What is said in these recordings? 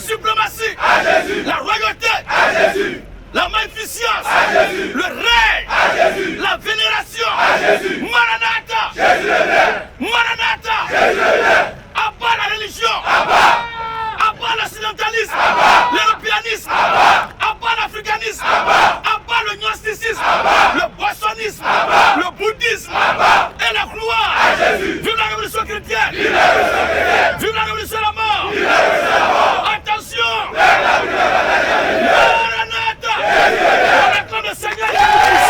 suprématie, la royauté, la magnificence, le règne, la vénération, Maranatha, Maranatha, abat la religion, abat l'occidentalisme, l'européanisme, abat l'africanisme, abat le gnosticisme, le boissonisme, le bouddhisme et la gloire. Vive la révolution chrétienne, vive la révolution de la mort. Attention, Maranatha, on acclame le Seigneur Jésus-Christ.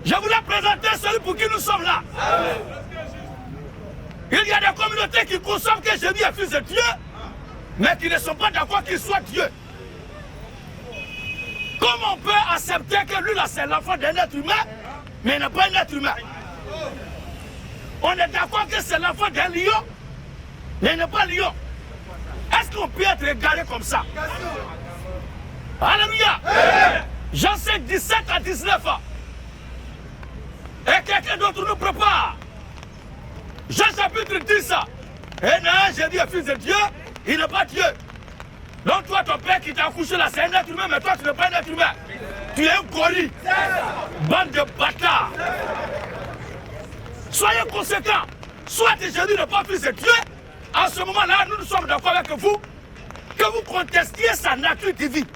Je voulais présenter celui pour qui nous sommes là. Il y a des communautés qui consomment que Jésus est fils de Dieu, mais qui ne sont pas d'accord qu'il soit Dieu. Comment on peut accepter que lui là c'est l'enfant d'un être humain, mais il n'est pas un être humain? On est d'accord que c'est l'enfant d'un lion, mais il n'est pas lion. Est-ce qu'on peut être égaré comme ça? Alléluia. Jean 5, 17 à 19 ans. Et quelqu'un d'autre nous prépare. Jean chapitre 10. Et non, Jésus est fils de Dieu, il n'est pas Dieu. Donc toi, ton père qui t'a accouché là, c'est un être humain, mais toi, tu n'es pas un être humain. Tu es un gorille. Bande de bâtards. Soyez conséquents. Soit Jésus n'est pas fils de Dieu, en ce moment-là, nous sommes d'accord avec vous, que vous contestiez sa nature divine.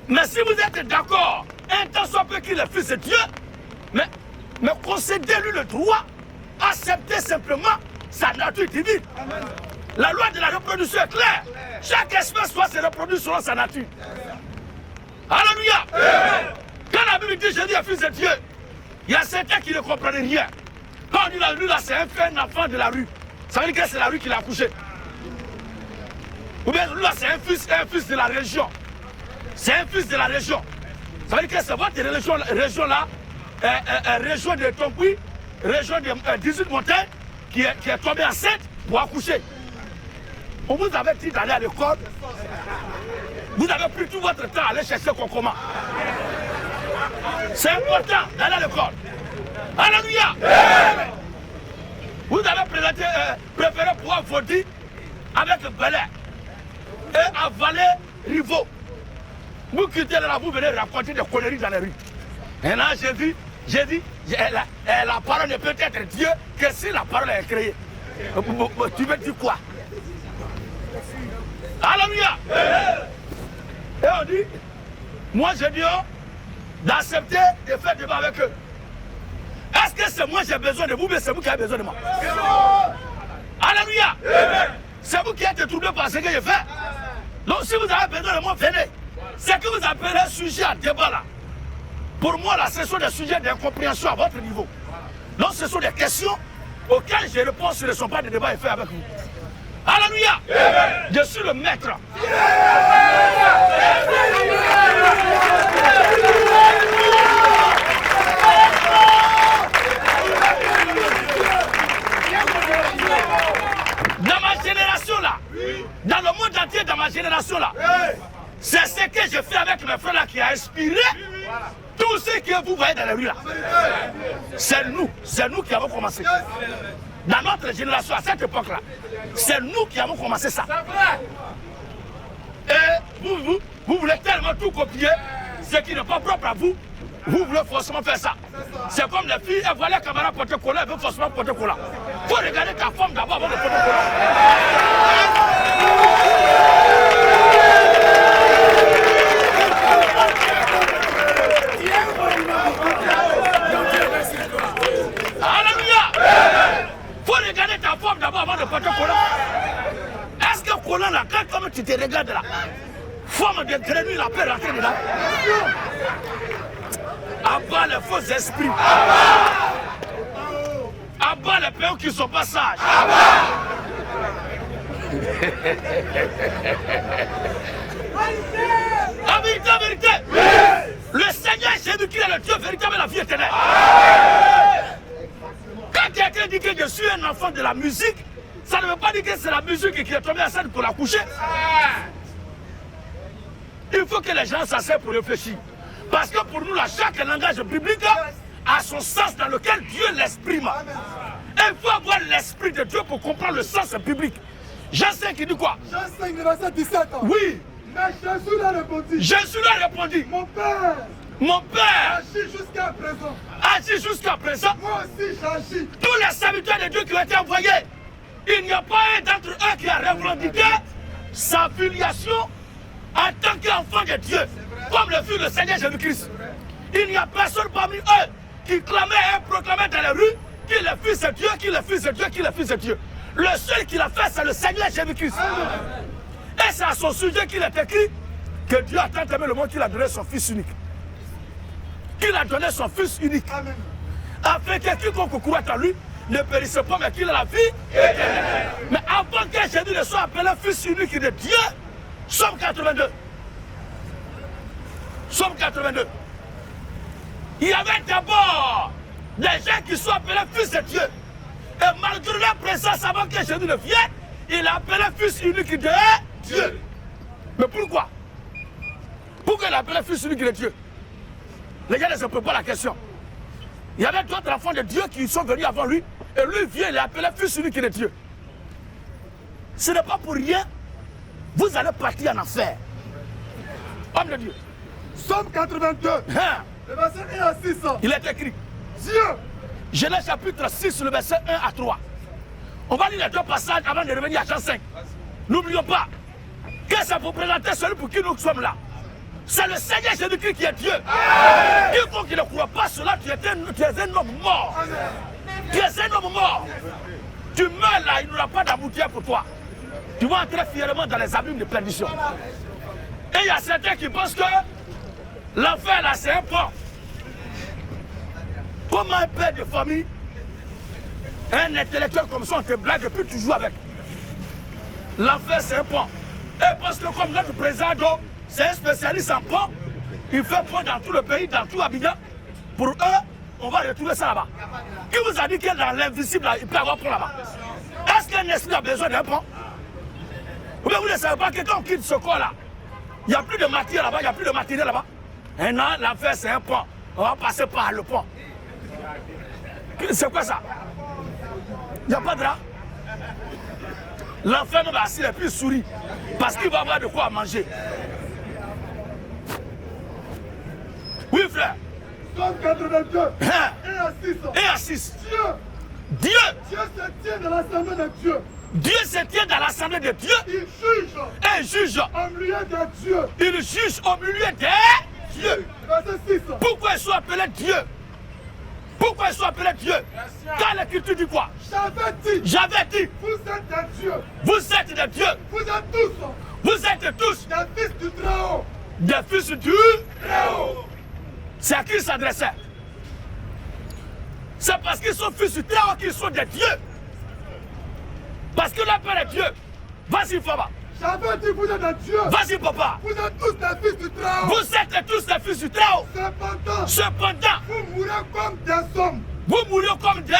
Mais si vous êtes d'accord, un temps soit peu qu'il est fils de Dieu, mais concédez-lui le droit, acceptez simplement sa nature divine. Amen. La loi de la reproduction est claire. Chaque espèce doit se reproduire selon sa nature. Alléluia. Amen. Quand la Bible dit Jésus est fils de Dieu, il y a certains qui ne comprennent rien. Quand on dit là, lui là, c'est un enfant de la rue. Ça veut dire que c'est la rue qui l'a accouché. Ou bien lui là, c'est un fils de la région. C'est un fils de la région. Ça veut dire que c'est votre région là, région de Tonkui, région de 18 montagnes, qui est tombée enceinte pour accoucher. On vous avait dit d'aller à l'école. Vous avez pris tout votre temps à aller chercher comment. C'est important d'aller à l'école. Alléluia. Vous avez préféré pouvoir voter avec Belay et avaler Rivaux. Vous quittez là, vous venez raconter des conneries dans les rues. Et là, j'ai dit, la parole ne peut être Dieu que si la parole est créée. Tu veux dire quoi? Alléluia. Et on dit, moi je dis d'accepter de faire débat avec eux. Est-ce que c'est moi j'ai besoin de vous, mais c'est vous qui avez besoin de moi? Alléluia. C'est vous qui êtes troublés par ce que je fais. Donc si vous avez besoin de moi, venez. Ce que vous appelez un sujet à débat là, pour moi là, ce sont des sujets d'incompréhension à votre niveau. Donc ce sont des questions auxquelles je réponds, ce ne sont pas des débats faits avec vous. Alléluia. Je suis le maître. Dans ma génération là, dans le monde entier, dans ma génération là, c'est ce que je fais avec mes frères là qui a inspiré tout ce que vous voyez dans les rues là. C'est nous qui avons commencé. Dans notre génération, à cette époque-là, c'est nous qui avons commencé ça. Et vous voulez tellement tout copier, ce qui n'est pas propre à vous, vous voulez forcément faire ça. C'est comme les filles, elles voient les camarades porter cola, elles veulent forcément porter cola. Il faut regarder ta femme d'abord avant de porter cola. Faut regarder ta forme d'abord avant de porter cola. Est-ce que cola là, quand comme tu te regardes là, forme de grenouille là peut rentrer dedans? Abat les faux esprits. Abat les péons qui ne sont pas sages. La vérité, le Seigneur Jésus-Christ est le Dieu véritable et la vie éternelle. je suis un enfant de la musique, ça ne veut pas dire que c'est la musique qui est tombée à scène pour la coucher. Il faut que les gens s'asseyent pour réfléchir. Parce que pour nous, là, chaque langage biblique a son sens dans lequel Dieu l'exprime. Et il faut avoir l'esprit de Dieu pour comprendre le sens biblique. Jean 5, il dit quoi? Jean 5, verset 17. Oui. Mais Jésus leur répondit. Jésus leur répondit. Mon Père agit jusqu'à présent. Agit jusqu'à présent. Moi aussi j'agis. Tous les serviteurs de Dieu qui ont été envoyés, il n'y a pas un d'entre eux qui a revendiqué sa filiation en tant qu'enfant de Dieu, comme le fut le Seigneur Jésus-Christ. Il n'y a personne parmi eux qui clamait et proclamait dans les rues qu'il est fils de Dieu, qu'il est fils de Dieu, qu'il est fils de Dieu. Le seul qui l'a fait, c'est le Seigneur Jésus-Christ. Et c'est à son sujet qu'il est écrit que Dieu a tant aimé le monde qu'il a donné son Fils unique. Qu'il a donné son Fils unique. Amen. Afin que quiconque croit en lui ne périsse pas, mais qu'il ait la vie éternelle. Mais avant que Jésus ne soit appelé Fils unique de Dieu, Somme 82. Somme 82. Il y avait d'abord des gens qui sont appelés Fils de Dieu. Et malgré leur présence avant que Jésus ne vienne, il a appelé Fils unique de Dieu. Mais pourquoi? Pourquoi il a appelé Fils unique de Dieu? Les gens ne se posent pas la question. Il y avait d'autres enfants de Dieu qui sont venus avant lui, et lui vient, il est appelé Fils unique de Dieu. Ce n'est pas pour rien, vous allez partir en enfer. Homme de Dieu. Somme 82. Hein? Le verset 1 à 6. Il est écrit. Dieu. Genèse chapitre 6, le verset 1 à 3. On va lire les deux passages avant de revenir à Jean 5. N'oublions pas que c'est pour présenter celui pour qui nous sommes là. C'est le Seigneur Jésus-Christ qui est Dieu. Quiconque qui ne croit pas cela, tu es un homme mort. Tu es un homme mort. Tu meurs là, il n'y aura pas d'aboutir pour toi. Tu vas entrer fièrement dans les abîmes de perdition. Et il y a certains qui pensent que l'enfer là, c'est un pont. Comment un père de famille, un intellectuel comme ça, on te blague et puis tu joues avec. L'enfer, c'est un pont. Et parce que comme notre président, c'est un spécialiste en pont, il fait pont dans tout le pays, dans tout Abidjan. Pour eux, on va retrouver ça là-bas. Qui vous a dit que dans l'invisible, il peut avoir pont là-bas? Est-ce qu'un esprit a besoin d'un pont? Ou bien vous ne savez pas que quand on quitte ce corps-là, il n'y a plus de matière là-bas, il n'y a plus de matériel là-bas. Et non, l'enfer, c'est un pont. On va passer par le pont. C'est quoi ça? Il n'y a pas de drap. L'enfer va assis et puis sourit. Parce qu'il va avoir de quoi manger. Oui, frère. Somme 82. Hein? 1 à 6. 1 à 6. Dieu. Dieu. Dieu se tient dans l'assemblée de Dieu. Dieu se tient dans l'assemblée de Dieu. Il juge. Et juge. Au milieu de Dieu. Il juge au milieu des dieux. Verset 6. Pourquoi ils sont appelés Dieu? Pourquoi ils sont appelés Dieu? Quand l'écriture dit quoi? J'avais dit. Vous êtes des dieux. Vous êtes des dieux. Vous êtes tous. Vous êtes tous des fils du Très-Haut. des fils du Très-Haut. C'est à qui ils s'adressaient? C'est parce qu'ils sont fils du Très-Haut qu'ils sont des dieux. Parce que leur père est Dieu. Vas-y, Faba. J'avais dit, vous êtes des dieux. Vas-y, papa. Vous êtes tous des fils du Très-Haut. Vous êtes tous des fils du Très-Haut. Cependant, vous mourrez comme des hommes. Vous mourrez comme des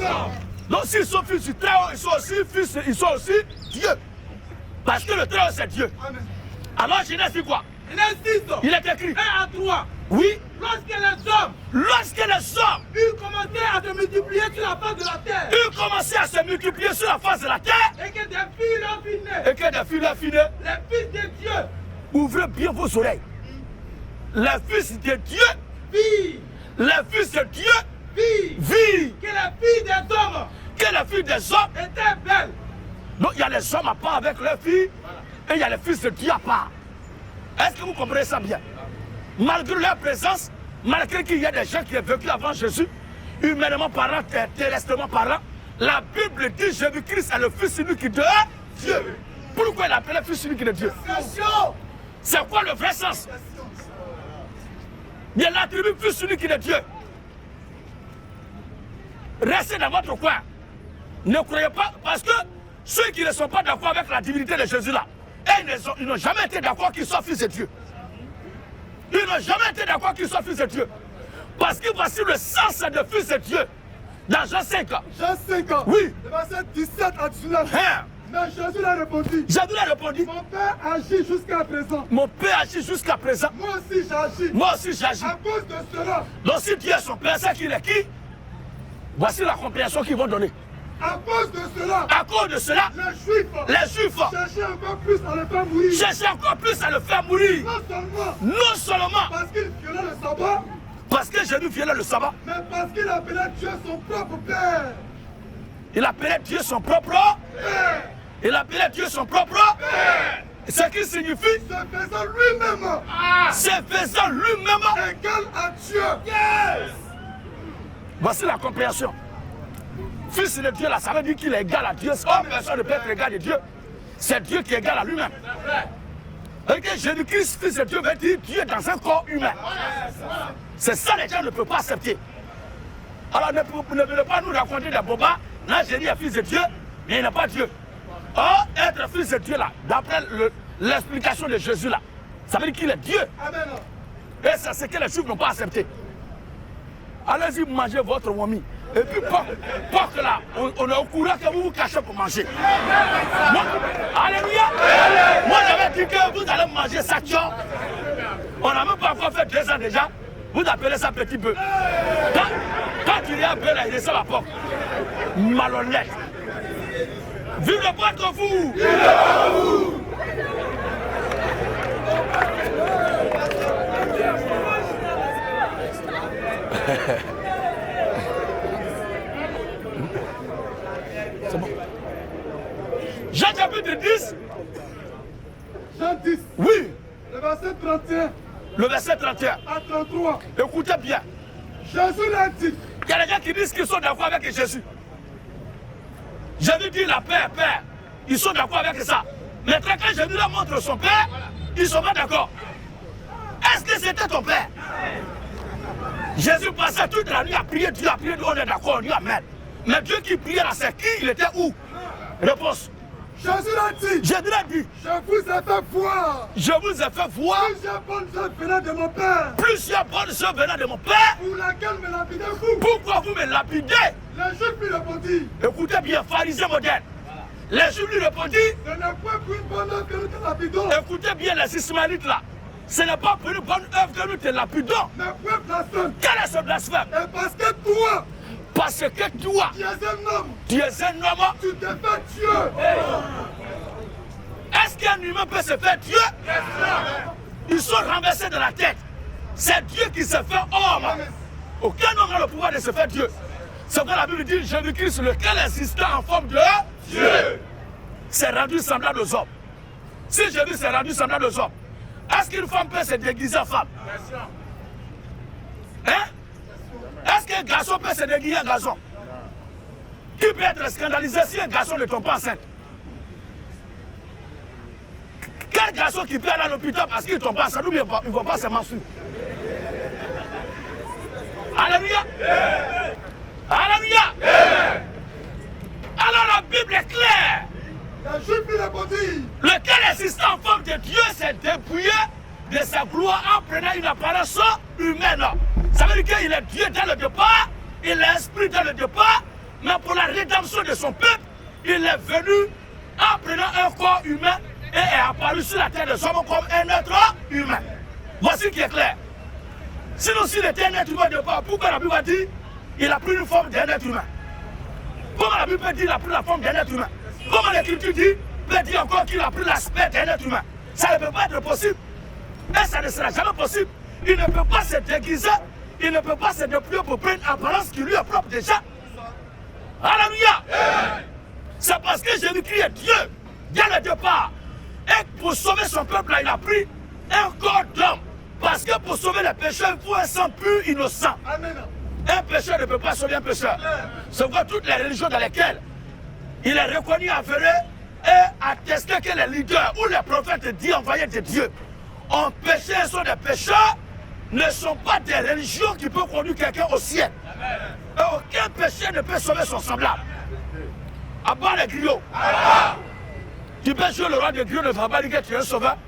hommes. Donc s'ils sont fils du Très-Haut, ils sont aussi fils, ils sont aussi Dieu. Parce que le Très-Haut, c'est Dieu. Amen. Alors Genèse dit quoi? Il est écrit. 1 à 3. Oui. Lorsque les hommes ils commençaient à se multiplier sur la face de la terre. Ils commençaient à se multiplier sur la face de la terre. Et que des filles leur finaient. Les fils de Dieu. Ouvrez bien vos oreilles. Les fils de Dieu. Filles. Les fils de Dieu. Filles. Que les filles des hommes. Que les filles des hommes étaient belles. Donc il y a les hommes à part avec leurs filles. Et il y a les fils de Dieu à part. Est-ce que vous comprenez ça bien? Malgré leur présence, malgré qu'il y a des gens qui ont vécu avant Jésus, humainement parlant, terrestrement parlant, la Bible dit Jésus-Christ est le Fils unique de Dieu. Pourquoi il appelle le Fils unique de Dieu? C'est quoi le vrai sens? Il y a l'attribut Fils unique de Dieu. Restez dans votre coin. Ne croyez pas, parce que ceux qui ne sont pas d'accord avec la divinité de Jésus là, ils n'ont jamais été d'accord qu'il soit Fils de Dieu. Ils n'ont jamais été d'accord qu'il soit Fils de Dieu. Parce que voici le sens de Fils de Dieu. Dans Jean 5. Jean 5 ans. Oui. Le verset 17 à 19. Hein? Mais Jésus leur répondit. Jésus lui a répondu. Mon Père agit jusqu'à présent. Mon Père agit jusqu'à présent. Moi aussi j'agis. Moi aussi j'agis. À cause de cela. Donc si Dieu est son Père, c'est qu'il est qui? Voici la compréhension qu'ils vont donner. À cause de cela. À cause de cela, Les Juifs. cherchaient Encore plus à le faire mourir. encore plus à le faire mourir. Non seulement. Non seulement Parce qu'il violait le sabbat. parce que Jésus violait le sabbat, Mais parce qu'il appelait Dieu son propre Père. il appelait Dieu son propre. Père. Il appelait Dieu son propre. Père. Ce qui signifie, Se faisant lui-même. c'est faisant lui-même. Égal à Dieu. Voici la compréhension. Fils de Dieu, là, ça veut dire qu'il est égal à Dieu. Oh, personne ne peut être égal à Dieu. C'est Dieu qui est égal à lui-même. Et que Jésus-Christ, fils de Dieu, veut dire Dieu dans un corps humain. C'est ça les gens ne peuvent pas accepter. Alors ne venez pas nous raconter des bobas. Là, Jésus est fils de Dieu, mais il n'est pas Dieu. Or, être fils de Dieu là, d'après l'explication de Jésus là, ça veut dire qu'il est Dieu. Amen. Et c'est ce que les Juifs n'ont pas accepté. Allez-y manger votre wami. Et puis, pas que là, on est au courant que vous vous cachez pour manger. Moi, alléluia. Moi, j'avais dit que vous allez manger ça, on n'a même pas encore fait 2 ans déjà. Vous appelez ça petit peu. Quand il y a un peu là, il descend la porte. Malhonnête. Vive le point de vous. Vive le vous. C'est bon. Jean chapitre 10. Jean 10. Oui. Le verset 31 Le verset 31. à 33. Écoutez bien. Jésus l'a dit. Il y a des gens qui disent qu'ils sont d'accord avec Jésus. Jésus dit la paix, Père. Ils sont d'accord avec ça. Mais quand Jésus leur montre son Père, ils ne sont pas d'accord. Est-ce que c'était ton Père? Jésus passait toute la nuit à prier Dieu, on est d'accord, on dit Amen. Mais Dieu qui priait là, c'est qui? Il était où? Réponse. Jésus l'a dit. Jésus l'a dit. Je vous ai fait voir. Je vous ai fait voir Plusieurs bonnes œuvres venant de mon Père. plusieurs bonnes œuvres venant de mon Père. Pour laquelle me lapidez-vous? Pourquoi vous me lapidez? Les Juifs lui répondirent. Écoutez bien, pharisien moderne. Les Juifs lui répondirent. Ce n'est pas pour une bonne œuvre que nous te lapidons. Écoutez bien les Ismaélites là. Ce n'est pas pour une bonne œuvre que nous te lapidons. Mais pour un blasphème. Quel est ce blasphème? Et parce que toi, Parce que toi, tu es un homme, tu es un homme. tu t'es fait Dieu. Est-ce qu'un humain peut se faire Dieu? Ils sont renversés de la tête. C'est Dieu qui se fait homme. Aucun homme n'a le pouvoir de se faire Dieu. C'est pourquoi la Bible dit Jésus-Christ, lequel existait en forme de Dieu, s'est rendu semblable aux hommes. Si Jésus s'est rendu semblable aux hommes, est-ce qu'une femme peut se déguiser en femme? Hein? Est-ce qu'un garçon peut se déguiser en garçon? Qui peut être scandalisé si un garçon ne tombe pas enceinte? Quel garçon qui peut aller à l'hôpital parce qu'il ne tombe pas enceinte, il ne va pas se menstruer? Alléluia! Alléluia! Alors la Bible est claire. Les Juifs lui répondirent. Lequel existant en forme de Dieu s'est dépouillé de sa gloire en prenant une apparence humaine. Ça veut dire qu'il est Dieu dès le départ, il est esprit dès le départ, mais pour la rédemption de son peuple, il est venu en prenant un corps humain et est apparu sur la terre des hommes comme un être humain. Voici qui est clair. Sinon, s'il était un être humain de départ, pourquoi la Bible a dit il a pris une forme d'un être humain? Comment la Bible peut dire qu'il a pris la forme d'un être humain? Comment l'Écriture dit, peut dire encore qu'il a pris l'aspect d'un être humain? Ça ne peut pas être possible. Et ça ne sera jamais possible. Il ne peut pas se déguiser, il ne peut pas se dépouiller pour prendre une apparence qui lui est propre déjà. Alléluia! C'est parce que Jésus-Christ est Dieu, dès le départ. Et pour sauver son peuple, là, il a pris un corps d'homme. Parce que pour sauver les pécheurs, il faut un sang pur, innocent. Amen. Un pécheur ne peut pas sauver un pécheur. C'est pourquoi toutes les religions dans lesquelles il est reconnu avéré et attesté que les leaders ou les prophètes dits envoyés de Dieu ont péché et sont des pécheurs, ne sont pas des religions qui peuvent conduire quelqu'un au ciel. Et aucun péché ne peut sauver son semblable. À part les griots. Tu peux jouer le roi des griots, ne va pas dire que tu es un sauveur.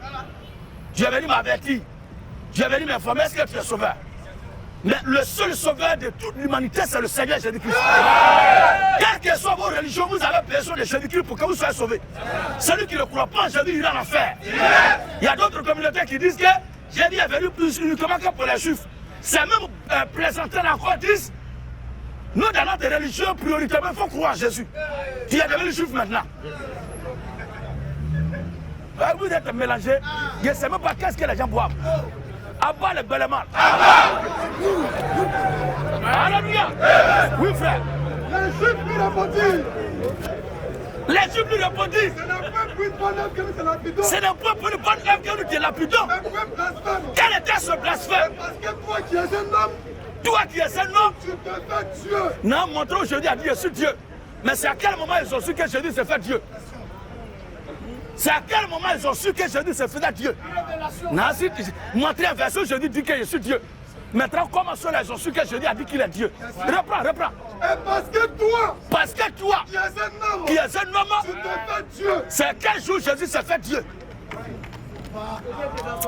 Tu es venu m'avertir. Tu es venu m'informer, est-ce que tu es sauveur? Mais le seul sauveur de toute l'humanité, c'est le Seigneur Jésus-Christ. Quelle que soit vos religions, vous avez besoin de Jésus-Christ pour que vous soyez sauvés. Celui qui ne croit pas en Jésus, il est en enfer. Il y a d'autres communautés qui disent que Jésus est venu plus uniquement que pour les Juifs. Ces mêmes plaisantins encore disent, nous dans notre religion, prioritairement, il faut croire en Jésus. Tu es devenu Juif maintenant. Vous êtes mélangés. Je ne sais même pas qu'est-ce que les gens boivent. Abat le bel et mal. Alléluia. Oui, frère. Les Juifs lui répondirent. Les Juifs lui répondirent. Ce n'est pas pour une bonne œuvre que nous te lapidons. Ce n'est pas pour une bonne œuvre que nous te lapidons. Quel était ce blasphème? Parce que toi qui es un homme, toi qui es un homme, tu te fais Dieu. Non, montrons aujourd'hui à Dieu, je suis Dieu. Mais c'est à quel moment ils ont su que Jésus se fait Dieu? C'est à quel moment ils ont su que Jésus se faisait Dieu? Non, si montrer un verset, Jésus dit que je suis Dieu. Maintenant, comment cela ils ont su que Jésus a dit qu'il est Dieu? Reprends. Et parce que toi, qui es un homme, tu te fais Dieu. C'est quel jour Jésus se fait Dieu?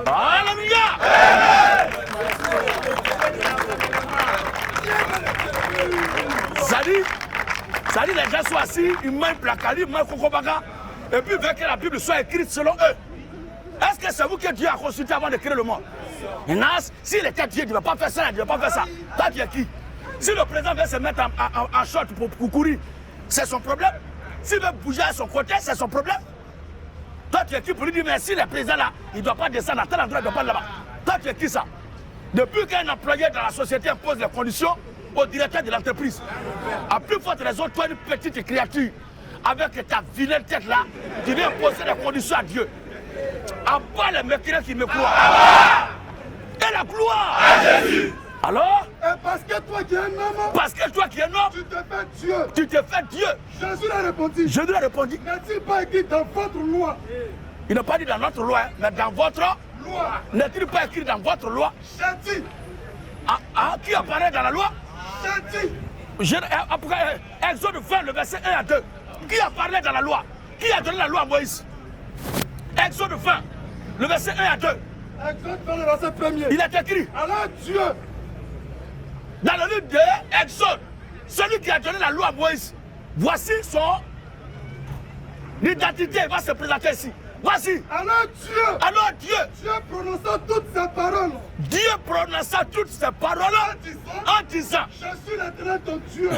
Alléluia! Ça dit, les gens sont assis, ils mangent placali, ils mangent cocobaga, et puis veulent que la Bible soit écrite selon eux. Est-ce que c'est vous que Dieu a consulté avant d'écrire le monde? Maintenant, s'il était Dieu, il ne va pas faire ça, il ne va pas faire ça. Toi, tu es qui? Si le président veut se mettre en short pour courir, c'est son problème. S'il veut bouger à son côté, c'est son problème. Toi, tu es qui pour lui dire, mais si le président là, il ne doit pas descendre à tel endroit, il ne doit pas là-bas. Toi, tu es qui ça? Depuis qu'un employé dans la société impose les conditions au directeur de l'entreprise, à plus forte raison, toi, une petite créature, avec ta vilaine tête là, tu viens imposer les conditions à Dieu. À bas les mécréants qui me croient. Et la gloire à Jésus. Alors? Et parce que toi qui es un homme, parce que toi qui es un homme, tu te fais Dieu. Tu te fais Dieu. Jésus a répondu. Jésus a répondu. N'est-il pas écrit dans votre loi? Il n'a pas dit dans notre loi, mais dans votre loi. N'est-il pas écrit dans votre loi? J'ai dit. Qui apparaît dans la loi? J'ai dit. Exode 20, le verset 1 à 2. Qui a parlé dans la loi? Qui a donné la loi à Moïse? Exode 20, le verset 1 à 2. Exode 20, le verset 1er. Il est écrit. Alors Dieu. Dans le livre de Exode, celui qui a donné la loi à Moïse, voici son identité, il va se présenter ici. Voici. Alors Dieu. Dieu prononça toutes ces paroles. Dieu prononça toutes ces paroles en disant. Je suis l'Éternel ton Dieu.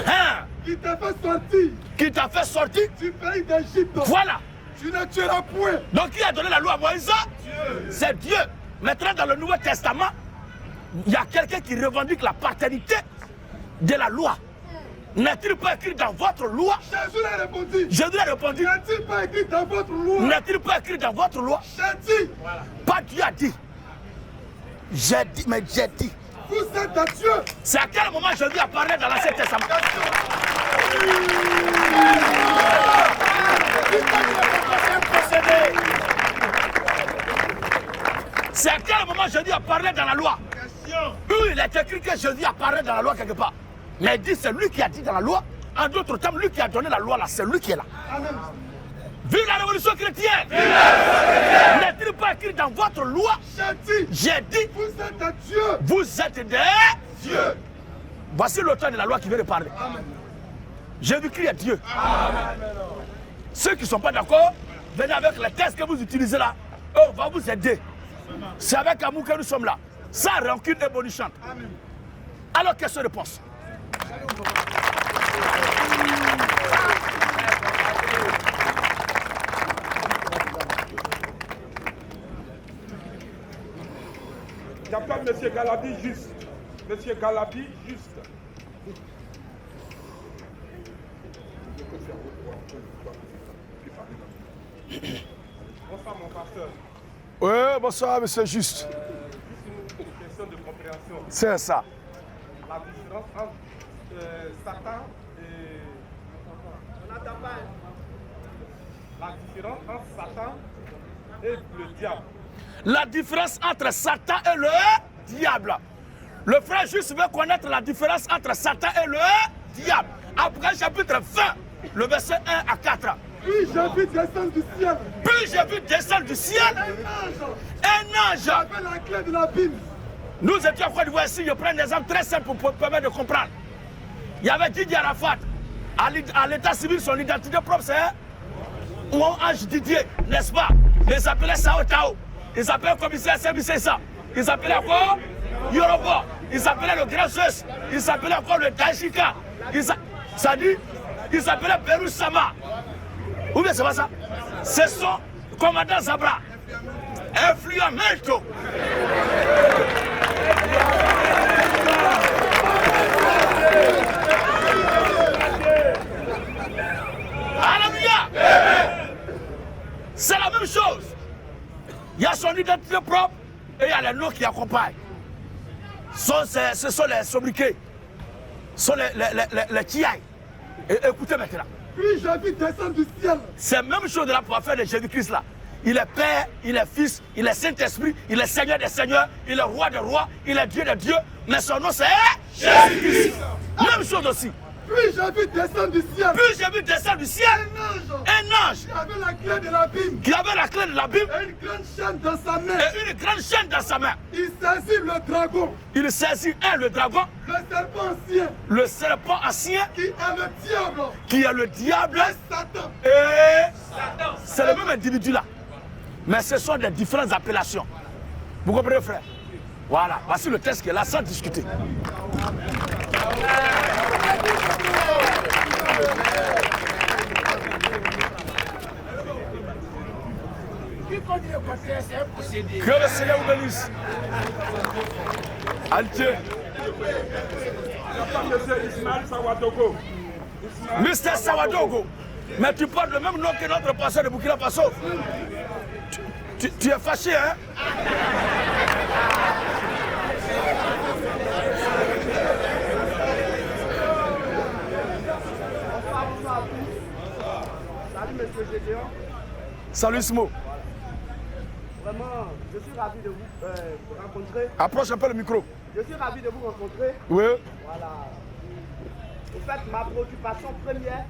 Qui t'a fait sortir. Qui t'a fait sortir du pays d'Égypte. Voilà. Tu ne tueras point. Donc qui a donné la loi à Moïse? Dieu. C'est Dieu. Maintenant dans le Nouveau Testament, il y a quelqu'un qui revendique la paternité de la loi. N'est-il pas écrit dans votre loi? Jésus a répondu. Jésus a répondu. N'est-il pas écrit dans votre loi? N'est-il pas écrit dans votre loi? J'ai dit. Voilà. Pas Dieu a dit. J'ai dit, mais j'ai dit. Vous êtes à Dieu. C'est à quel moment Jésus a parlé dans l'Ancien Testament? C'est à quel moment Jésus a parlé dans la loi? Oui, il est écrit que Jésus a parlé dans la loi quelque part. Mais il dit c'est lui qui a dit dans la loi. En d'autres termes, lui qui a donné la loi là, c'est lui qui est là. Amen. Vive la révolution chrétienne! N'est-il pas écrit dans votre loi? J'ai dit. Vous êtes à Dieu. Vous êtes des dieux. Voici l'auteur de la loi qui vient de parler. Jésus-Christ est Dieu. Amen. Ceux qui ne sont pas d'accord, venez avec les textes que vous utilisez là. On va vous aider. C'est avec amour que nous sommes là. Sans rancune et bonichante. Alors, question de réponse. J'appelle M. Galabi juste. M. Galabi juste. Bonsoir mon pasteur. Oui, bonsoir monsieur Juste. Juste une question de compréhension. C'est ça. La différence entre Satan et... La différence entre Satan et le diable. La différence entre Satan et le diable. Le frère Juste veut connaître la différence entre Satan et le diable. Après chapitre 20, le verset 1 à 4. Puis j'ai vu descendre du ciel. Puis j'ai vu descendre du ciel Un ange. un ange. Avec la clé de la Bible. Nous étions à Côte d'Ivoire ici, je prends un exemple très simple pour permettre de comprendre. Il y avait Didier Arafat. À l'état civil, son identité propre, c'est Ange Didier, n'est-ce pas? Ils s'appelaient Sao Tao. Ils s'appelaient commissaire Sebisesa. Ils s'appelaient encore Yoruba. Ils s'appelaient le Grand Zeus. Ils s'appelaient encore le Dajika. Ça dit, ils s'appelaient Perou Sama. Ou bien c'est pas ça? Ce sont commandant Zabra. Influamento. Alléluia. C'est la même chose. Il y a son identité propre et il y a les noms qui accompagnent. Ce sont les sobriquets. Ce sont les tiailles. Écoutez maintenant. Puis j'ai vu descendre du ciel. C'est la même chose de la pour faire de Jésus-Christ là. Il est Père, il est Fils, il est Saint-Esprit, il est Seigneur des Seigneurs, il est Roi des Rois, il est Dieu des Dieux, mais son nom c'est Jésus-Christ. Même chose aussi. Puis j'ai vu descendre du ciel. Puis j'ai vu descendre du ciel un ange qui avait la clé de l'abîme. Qui avait la clé de l'abîme Et une grande chaîne dans sa main. Et une grande chaîne dans sa main. Il saisit le dragon. Il saisit le dragon. Le serpent ancien. Le serpent ancien. Qui est le diable. Qui est le diable. Et Satan. Et c'est le même individu là. Mais ce sont des différentes appellations. Vous comprenez, frère? Voilà, voici le texte qui est là sans discuter. Que le Seigneur vous bénisse. Altier. Mr. Sawadogo. Mais tu portes le même nom que notre pasteur de Burkina Faso. Tu es fâché, hein? Salut Monsieur Gédéon. Salut Smo. Vraiment, je suis ravi de vous rencontrer. Approche un peu le micro. Je suis ravi de vous rencontrer. Oui. Voilà. En fait, ma préoccupation première,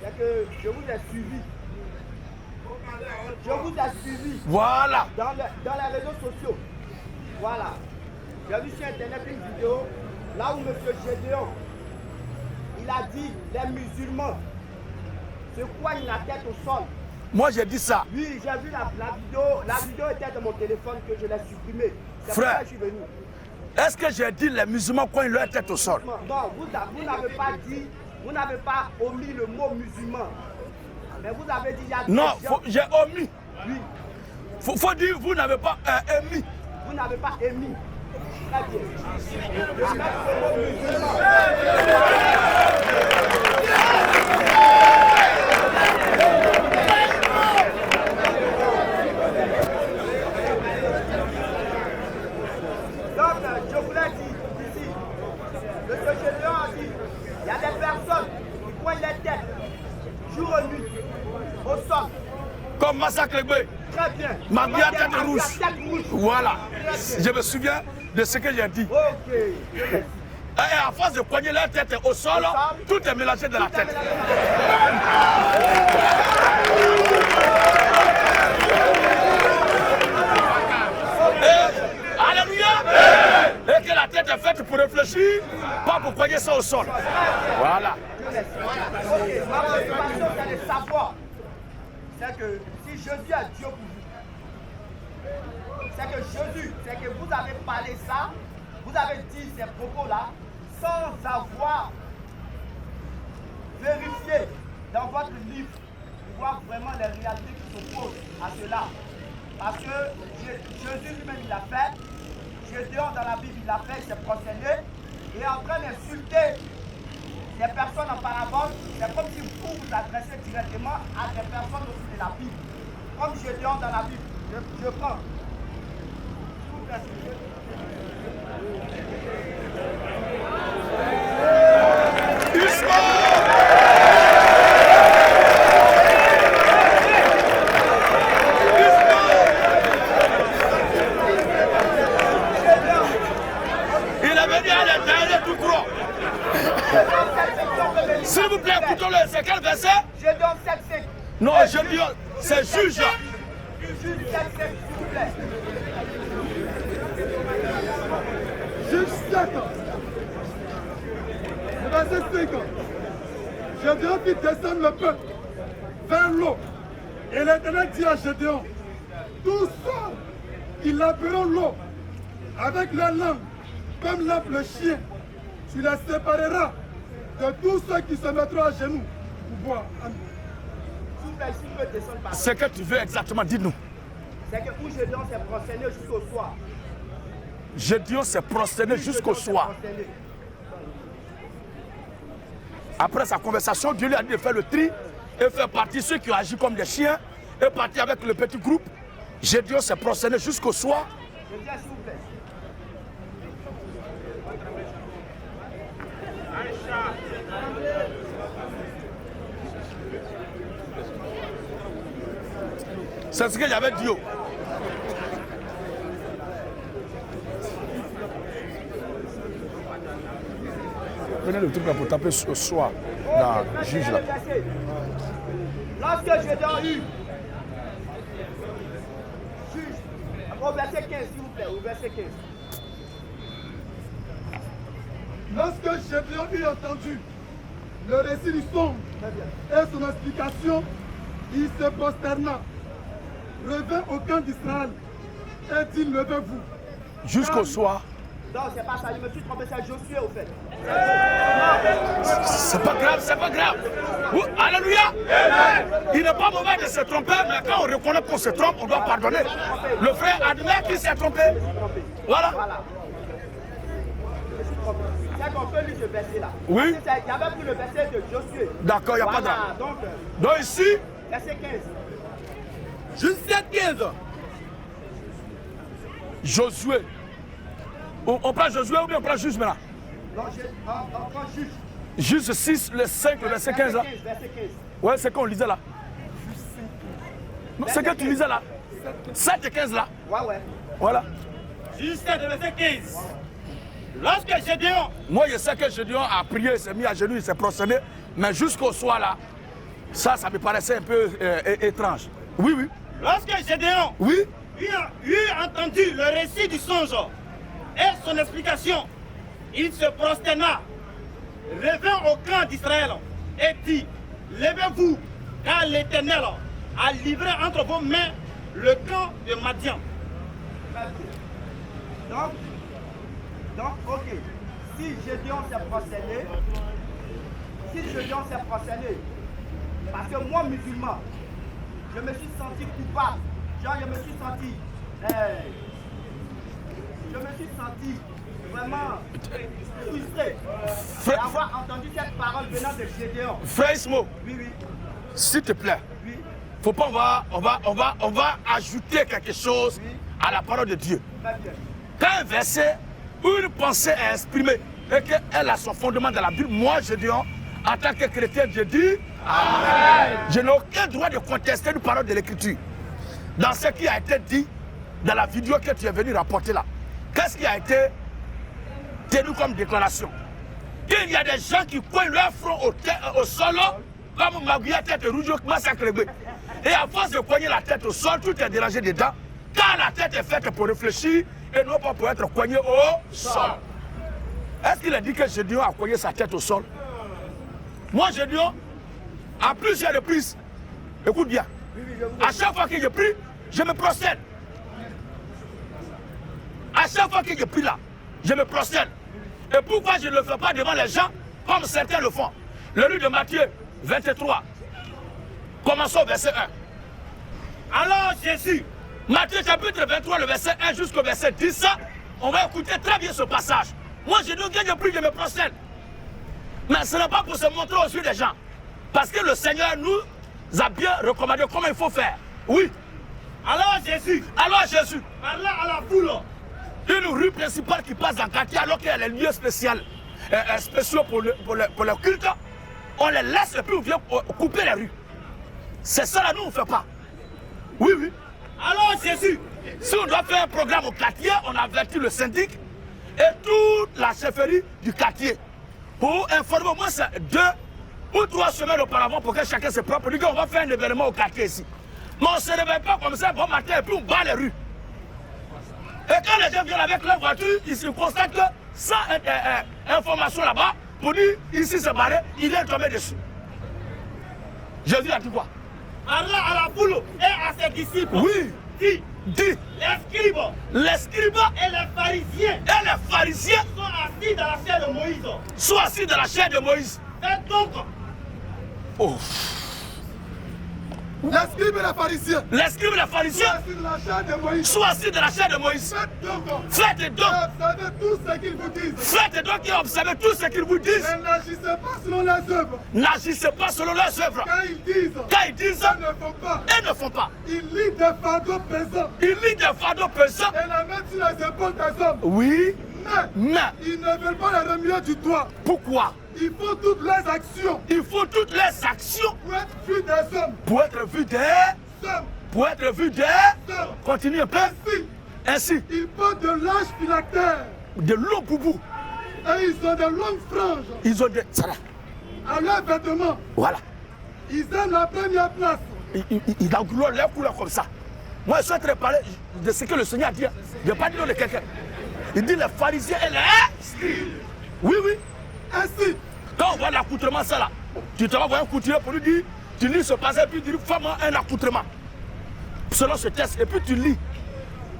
c'est que je vous ai suivi. Je vous ai suivi. Voilà. Dans les réseaux sociaux. Voilà. J'ai vu sur Internet une vidéo là où M. Gédéon, il a dit les musulmans se coignent la tête au sol. Moi j'ai dit ça. Oui, j'ai vu la vidéo. La vidéo était dans mon téléphone que je l'ai supprimée. C'est pour ça que je suis venu. Est-ce que j'ai dit les musulmans coignent leur tête au sol? Non, vous n'avez pas dit, vous n'avez pas omis le mot musulman. Mais vous avez dit il y a non, j'ai omis. Oui. Faut dire vous n'avez pas émis. Vous n'avez pas émis. Très bien. Je vais mettre le mot musulman. Donc, je voulais dire ici, le Gédéon a dit, il y a des personnes qui coignent les têtes, jour et nuit, au sol. Comme Massacre Legbe. Très bien. Ma bien tête rouge. Voilà. Je me souviens de ce que j'ai dit. Ok. Et à force de poigner leur tête au sol, tout est mélangé dans la tête. Alléluia. Et que la tête est faite pour réfléchir, pas pour poigner ça au sol. Voilà. Ok, ma préoccupation, c'est de savoir. C'est que si Jésus est Dieu pour vous, c'est que Jésus, c'est que vous avez parlé ça, vous avez dit ces propos-là, sans avoir vérifié dans votre livre, pour voir vraiment les réalités qui s'opposent à cela. Parce que Jésus lui-même, il l'a fait. Gédéon dans la Bible, il l'a fait, il s'est prosterné. Il est en train d'insulter des personnes en parabole. C'est comme si vous vous adressez directement à des personnes aussi de la Bible. Comme Gédéon dans la Bible. Je prends. S'il vous plaît. Il a venu à l'intérieur tout court. S'il vous plaît, écoutons-le. C'est quel verset? Gédéon 7,5. Non, Gédéon, c'est juge. Juge 7,5, s'il vous plaît. Juge 7. Le verset 5. Gédéon fit descendre le peuple vers l'eau. Et l'Éternel dit à Gédéon, tous ceux qui laveront l'eau avec leur langue, comme lave le chien, tu les sépareras de tous ceux qui se mettront à genoux pour boire. Ce que tu veux exactement, dis-nous. C'est que où Gédéon s'est prosterné jusqu'au soir. Gédéon s'est prosterné jusqu'au soir. Après sa conversation, Dieu lui a dit de faire le tri et faire partie ceux qui ont agi comme des chiens et partir avec le petit groupe. Gédéon s'est prosterné jusqu'au soir. Je dis s'il vous plaît. C'est ce que j'avais dit. Prenez le truc là pour taper ce soir dans le juge là. Lorsque Gédéon eut, juge, au verset 15 s'il vous plaît, au verset 15. Lorsque Gédéon eut entendu le récit du songe et son explication, il se prosterna, revint au camp d'Israël et dit, levez-vous. Jusqu'au soir. Non, c'est pas ça, je me suis trompé, c'est Josué au fait. C'est pas grave, c'est pas grave. Alléluia. Il n'est pas mauvais de se tromper, mais quand on reconnaît qu'on se trompe, on doit pardonner. Le frère admet qu'il s'est trompé. Voilà. Je me suis trompé. C'est qu'on peut lire ce verset-là. Oui. Il y avait pris le verset de Josué. D'accord, il n'y a pas de Voilà, drame. Donc ici, verset 15. Juste 15. Josué. On prend Josué ou bien on prend Juge maintenant? Non, on prend juge. Juge 6, le 5, le verset 15 là. Verset 15. Ouais, c'est qu'on lisait là. Non, c'est que tu lisais là. 7 et 15 là. Ouais. Voilà. Juste le verset 15. Lorsque Gédéon, Moi, je sais que Gédéon a prié, il s'est mis à genoux, il s'est prosterné. Mais jusqu'au soir là, ça me paraissait un peu étrange. Oui, oui. lorsque Gédéon Oui. eut entendu le récit du songe et son explication, il se prosterna, revint au camp d'Israël et dit, levez-vous, car l'Éternel a livré entre vos mains le camp de Madian. Donc, ok. Si Gédéon s'est prosterné, parce que moi, musulman, je me suis senti coupable. Genre, je me suis senti vraiment frustré d'avoir entendu cette parole venant de Gédéon. Frère Ismo, Oui. s'il te plaît, Oui. faut pas, on va ajouter quelque chose à la parole de Dieu. Très bien. Quand un verset ou une pensée est exprimée et qu'elle a son fondement dans la Bible, moi, Gédéon, en tant que chrétien, je dis Amen. Je n'ai aucun droit de contester une parole de l'Écriture. Dans ce qui a été dit dans la vidéo que tu es venu rapporter là, qu'est-ce qui a été tenu comme déclaration? Il y a des gens qui coignent leur front au sol, comme Magouya tête rouge, massacre. Et à force de cogner la tête au sol, tout est dérangé dedans, car la tête est faite pour réfléchir et non pas pour être cogné au sol. Est-ce qu'il a dit que Gédéon a cogné sa tête au sol? Moi, Gédéon, à plusieurs reprises, écoute bien, à chaque fois que je prie, je me prosterne. À chaque fois que je prie là, je me prosterne. Et pourquoi je ne le fais pas devant les gens, comme certains le font? Le livre de Matthieu 23, commençons au verset 1. Alors Jésus, Matthieu chapitre 23, le verset 1 jusqu'au verset 10, on va écouter très bien ce passage. Moi, je dis que je prie, je me prosterne. Mais ce n'est pas pour se montrer aux yeux des gens. Parce que le Seigneur nous a bien recommandé comment il faut faire. Oui. alors Jésus, Parlant à la foule, une rue principale qui passe dans le quartier alors qu'il y a les lieux spéciaux pour le culte, on les laisse et puis on vient couper les rues. C'est ça là, nous on ne fait pas. Oui. alors Jésus, Si on doit faire un programme au quartier, on avertit le syndic et toute la chefferie du quartier pour informer au moins 2 ou 3 semaines auparavant pour que chacun se prépare. Pour dire qu'on va faire un événement au quartier ici. Mais on ne se réveille pas comme ça bon matin et puis on bat les rues. Et quand les gens viennent avec leur voiture, ils constatent sans information là-bas, pour dire ici c'est barré, il est tombé dessus. Jésus a dit quoi? Allah à la foule et à ses disciples. Oui. Dit. Les scribes et les pharisiens sont assis dans la chair de Moïse. sont assis dans la chair de Moïse. Faites donc. Oh. Les scribes et les pharisiens Les scribes et les pharisiens assis dans la chair de Moïse. sont assis dans la chair de Moïse. Faites donc. Faites donc. Observez tout ce qu'ils vous disent. Faites donc et observez tout ce qu'ils vous disent. Et n'agissez pas selon les œuvres. N'agissez pas selon leurs œuvres. Quand ils disent, Quand ils disent, ils ne font pas. ils ne font pas. Ils lient des fardeaux pesants Ils lisent des fardeaux pesants. et la mettent sur les épaules des hommes. Oui, Mais mais ils ne veulent pas les remuer du doigt. pourquoi? Ils font toutes leurs actions Il faut toutes les actions pour être vus des hommes. pour être vu des... Hommes. Pour être vu des... Continue un peu. Ainsi, Ainsi, ils portent de larges phylactères de longs boubous. et ils ont de longues franges Ils ont des... Ça là. à leurs vêtements. Voilà. Ils aiment la première place. Ils englobent leurs couleurs comme ça. Moi, je suis en train de parler de ce que le Seigneur a dit. Je n'ai pas dit le nom de quelqu'un. Il dit les pharisiens et les... Oui, oui. Ainsi, Quand on voit l'accoutrement, ça là, tu te vas voir un couturier pour lui dire, tu lis ce passage, et puis tu dis, fais-moi un accoutrement. Selon ce texte, et puis tu lis.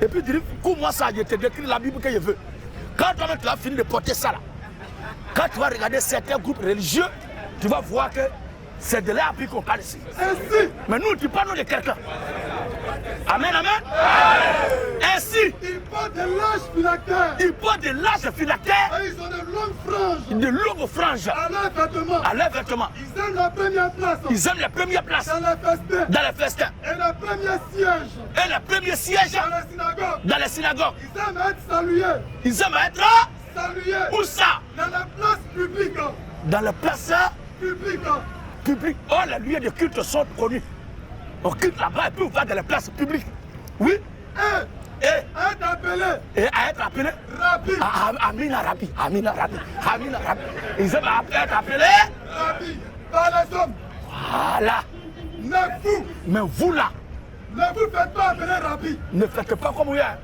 Et puis tu dis, comment ça, je te décris la Bible que je veux. Quand toi-même tu as fini de porter ça là, quand tu vas regarder certains groupes religieux, tu vas voir que c'est de là qu'on parle ici. ainsi, Mais nous, tu parles de quelqu'un. Amen, amen. Ainsi, ils portent de larges phylactères ils portent de larges phylactères, et ils ont de longues franges de longues franges à leurs vêtements. à leurs vêtements. Ils aiment la première place Ils aiment les premières places dans les festins dans les festins et le premier siège et les premiers sièges dans les synagogues. dans les synagogues. Ils aiment être salués. Ils aiment être Salués où ça? dans les places publiques. Dans les places Publiques. publiques. Oh, les lieux de culte sont connus. On culte là-bas et puis on va dans les places publiques. Oui. Et être appelé Et à être appelé Rabbi. Amina Rabbi. Amina Rabbi. Amina Rabbi. Ils aiment être appelés. Rabbi par les hommes. Voilà. Mais vous, Mais vous là, ne vous faites pas appeler Rabbi. ne faites pas comme eux. Hein.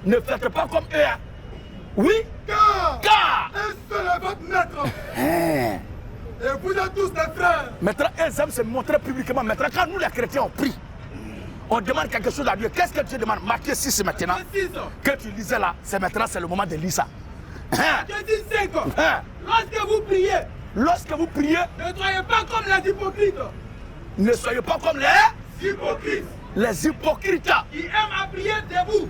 Ne faites pas comme eux. Hein. Oui. Car. un seul est votre maître. Et vous êtes tous des frères. Maintenant, ils aiment se montrer publiquement. Maintenant, quand nous les chrétiens on prie, on demande quelque chose à Dieu. Qu'est-ce que tu demandes? Matthieu 6 maintenant. Que tu lisais là, c'est maintenant, c'est le moment de lire ça. Hein? Matthieu 5. Hein? Lorsque vous priez, Lorsque vous priez, ne soyez pas comme les hypocrites. ne soyez pas comme les hypocrites Qui aiment à prier debout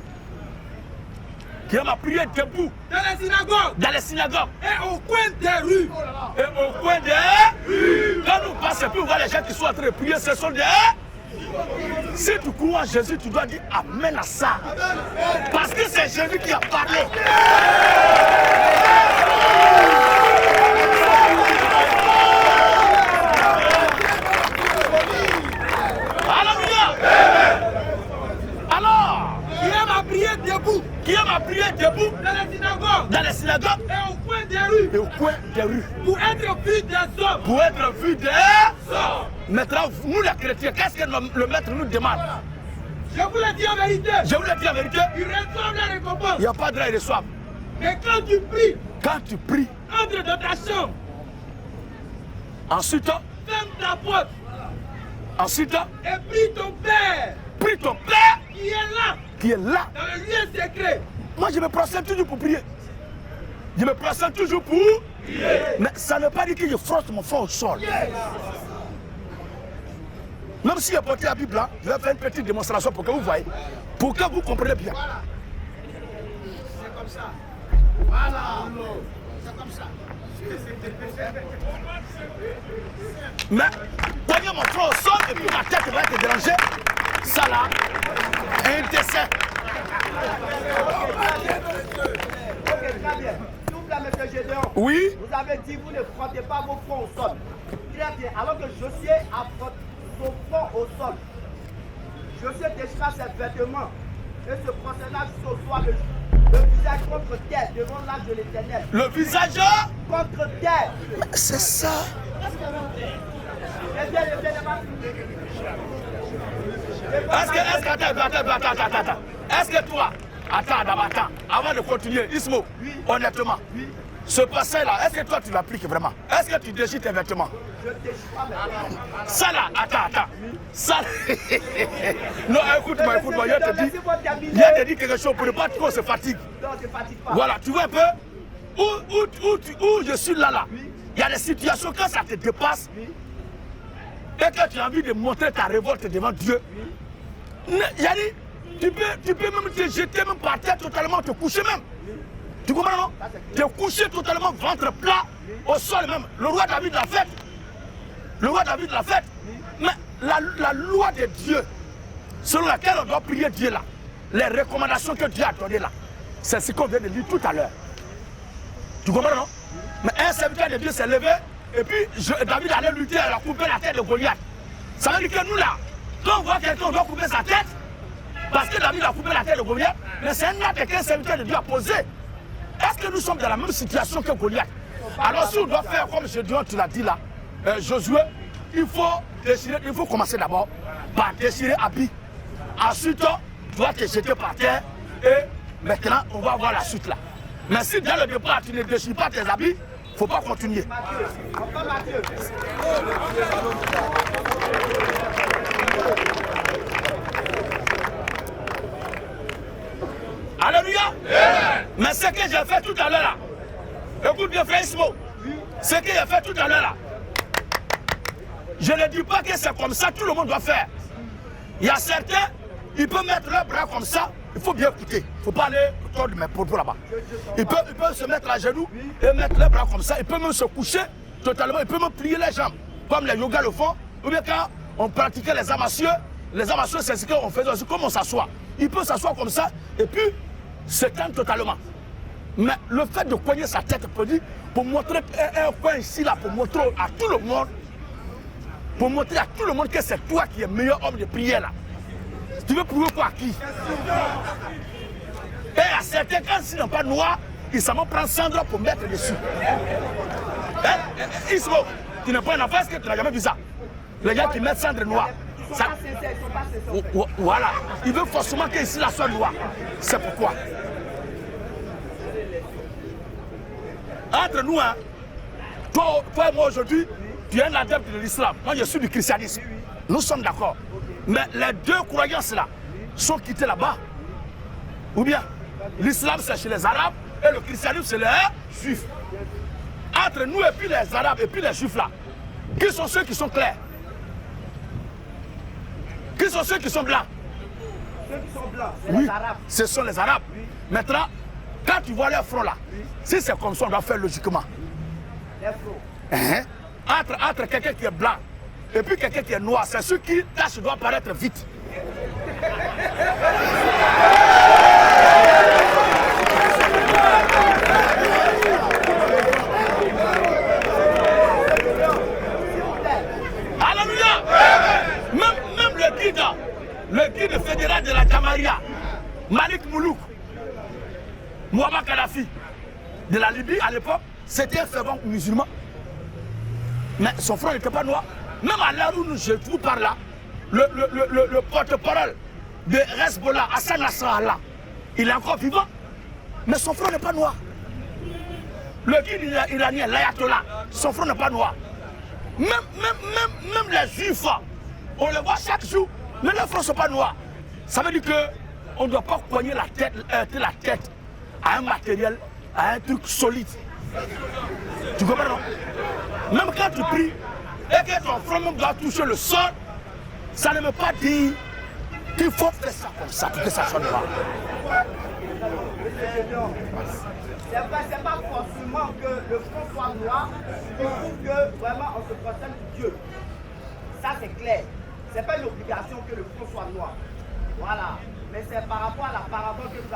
qui aiment à prier debout dans les synagogues dans les synagogues et au coin des rues. et au coin des rues. Quand nous passons, puis on voit les gens qui sont en train de prier, ce sont des... Si tu crois en Jésus, tu dois dire Amen à ça. Parce que c'est Jésus qui a parlé. Alléluia. Alors, Qui aiment à prier debout qui aime à prier debout dans les synagogues et au coin des rues au coin des rues pour être vu des hommes. pour être vu des... Maintenant, nous les chrétiens, qu'est-ce que le maître nous demande? Je vous le dis en vérité, Je vous le dis la vérité, ils reçoivent la récompense. il n'y a pas de droit, ils reçoivent. Mais quand tu pries, Quand tu pries, entre dans ta chambre, ensuite, ferme ta porte ensuite, et prie ton Père prie ton Père qui est là, qui est là. dans le lieu secret. Moi, je me prosterne toujours pour prier. Je me prosterne toujours pour prier. Mais ça ne veut pas dire que je frotte mon front au sol. Même si j'ai porté la Bible là, je vais faire une petite démonstration pour que vous voyez, pour que vous compreniez bien. C'est comme ça. Voilà. C'est comme ça. Mais poignez mon front au sol et puis ma tête va être dérangée. Ça là, un dessin. Ok, très bien. S'il vous plaît, M. Gédéon. Oui. Vous avez dit vous ne frottez pas vos fronts au sol. Très bien. Alors que Josué a frotté son front au sol. Josué déchira ses vêtements et se prosterna jusqu'au soir le visage contre terre devant l'âge de l'Éternel. Le visage. Contre terre. C'est ça. Eh bien, Est-ce que toi, Attends, d'abord, attends. Avant de continuer, Ismo, honnêtement, ce passé-là, est-ce que toi tu l'appliques vraiment? Est-ce que tu déchires tes vêtements? Je ne déchire pas mes vêtements. Ça là, attends. Ça non, écoute-moi, il y a te dit quelque chose pour ne pas trop se fatigue. Non, je ne fatigue pas. Voilà, tu vois un peu où je suis là. Il y a des situations quand ça te dépasse et que tu as envie de montrer ta révolte devant Dieu. Yanni, tu peux même te jeter même par terre totalement, te coucher même. Tu comprends non? Te coucher totalement ventre plat au sol même. Le roi David l'a fait. Mais la loi de Dieu, selon laquelle on doit prier Dieu là, les recommandations que Dieu a données là, c'est ce qu'on vient de lire tout à l'heure. Tu comprends non? Mais un serviteur de Dieu s'est levé et puis David allait lutter, il a coupé la tête de Goliath. Ça veut dire que nous là, quand on voit quelqu'un, on doit couper sa tête, parce que David a coupé la tête de Goliath, mais c'est un acte qu'un serviteur de Dieu a posé. Est-ce que nous sommes dans la même situation que Goliath? Alors si on doit faire comme Gédéon, tu l'as dit là, Josué, il faut commencer d'abord par déchirer habit. Ensuite, tu dois te jeter par terre et maintenant on va voir la suite là. Mais si dans le départ tu ne déchires pas tes habits, il ne faut pas continuer. Alléluia. Mais ce que j'ai fait tout à l'heure là, écoute bien frère Ismo, ce que j'ai fait tout à l'heure là, je ne dis pas que c'est comme ça, tout le monde doit faire. Il y a certains, ils peuvent mettre leurs bras comme ça, il faut bien écouter. Il ne faut pas aller autour de mes propos là-bas. Ils peuvent se mettre à genoux et mettre leurs bras comme ça, ils peuvent même se coucher totalement, ils peuvent même plier les jambes, comme les yogas le font, ou bien quand on pratiquait les arts martiaux, c'est ce qu'on faisait aussi, comme on s'assoit. Il peut s'asseoir comme ça et puis s'éteindre totalement. Mais le fait de cogner sa tête pour montrer un coin ici là, pour montrer à tout le monde, que c'est toi qui es le meilleur homme de prière là. Tu veux prouver quoi à qui? Et à certains, quand ils n'ont pas noir, ils s'en vont prendre cendre pour mettre dessus. Ismo, tu n'es pas un enfant, est-ce que tu n'as jamais vu ça? Les gens qui mettent cendre noire. Ça... Voilà, il veut forcément que ici la soit noire. C'est pourquoi. Entre nous, hein, toi et moi aujourd'hui, tu es un adepte de l'islam. Moi, je suis du christianisme. Nous sommes d'accord. Mais les deux croyances là sont quittées là-bas. Ou bien, l'islam c'est chez les Arabes et le christianisme c'est les Juifs. Entre nous et puis les Arabes et puis les Juifs là, qui sont ceux qui sont clairs? Qui sont ceux qui sont blancs? Ceux qui sont blancs, c'est oui, les Arabes. Ce sont les Arabes. Oui. Maintenant, quand tu vois leur front là, si c'est comme ça, on doit faire logiquement. Les fronts. Entre quelqu'un qui est blanc et puis quelqu'un qui est noir, c'est celui qui tâche doit apparaître vite. Alléluia. Même le guide fédéral de la Jamaria, Malik Moulouk, Mouammar Kadhafi, de la Libye à l'époque, c'était un fervent musulman. Mais son frère n'était pas noir. Même à l'heure où je vous parle là, le porte-parole de Hezbollah, Hassan Nasrallah, il est encore vivant. Mais son frère n'est pas noir. Le guide iranien, l'ayatollah, son frère n'est pas noir. Même les juifs, on les voit chaque jour, mais leurs frères ne sont pas noirs. Ça veut dire qu'on ne doit pas poigner la tête à un matériel, à un truc solide. Tu comprends non? Même quand tu pries et que ton frère même doit toucher le sol, ça ne veut pas dire qu'il faut faire ça comme ça pour que ça soit noir. C'est pas forcément que le front soit noir, il faut que vraiment on se prosterne pour Dieu. Ça c'est clair. C'est pas une obligation que le front soit noir. Voilà. Mais c'est par rapport à la parabole que vous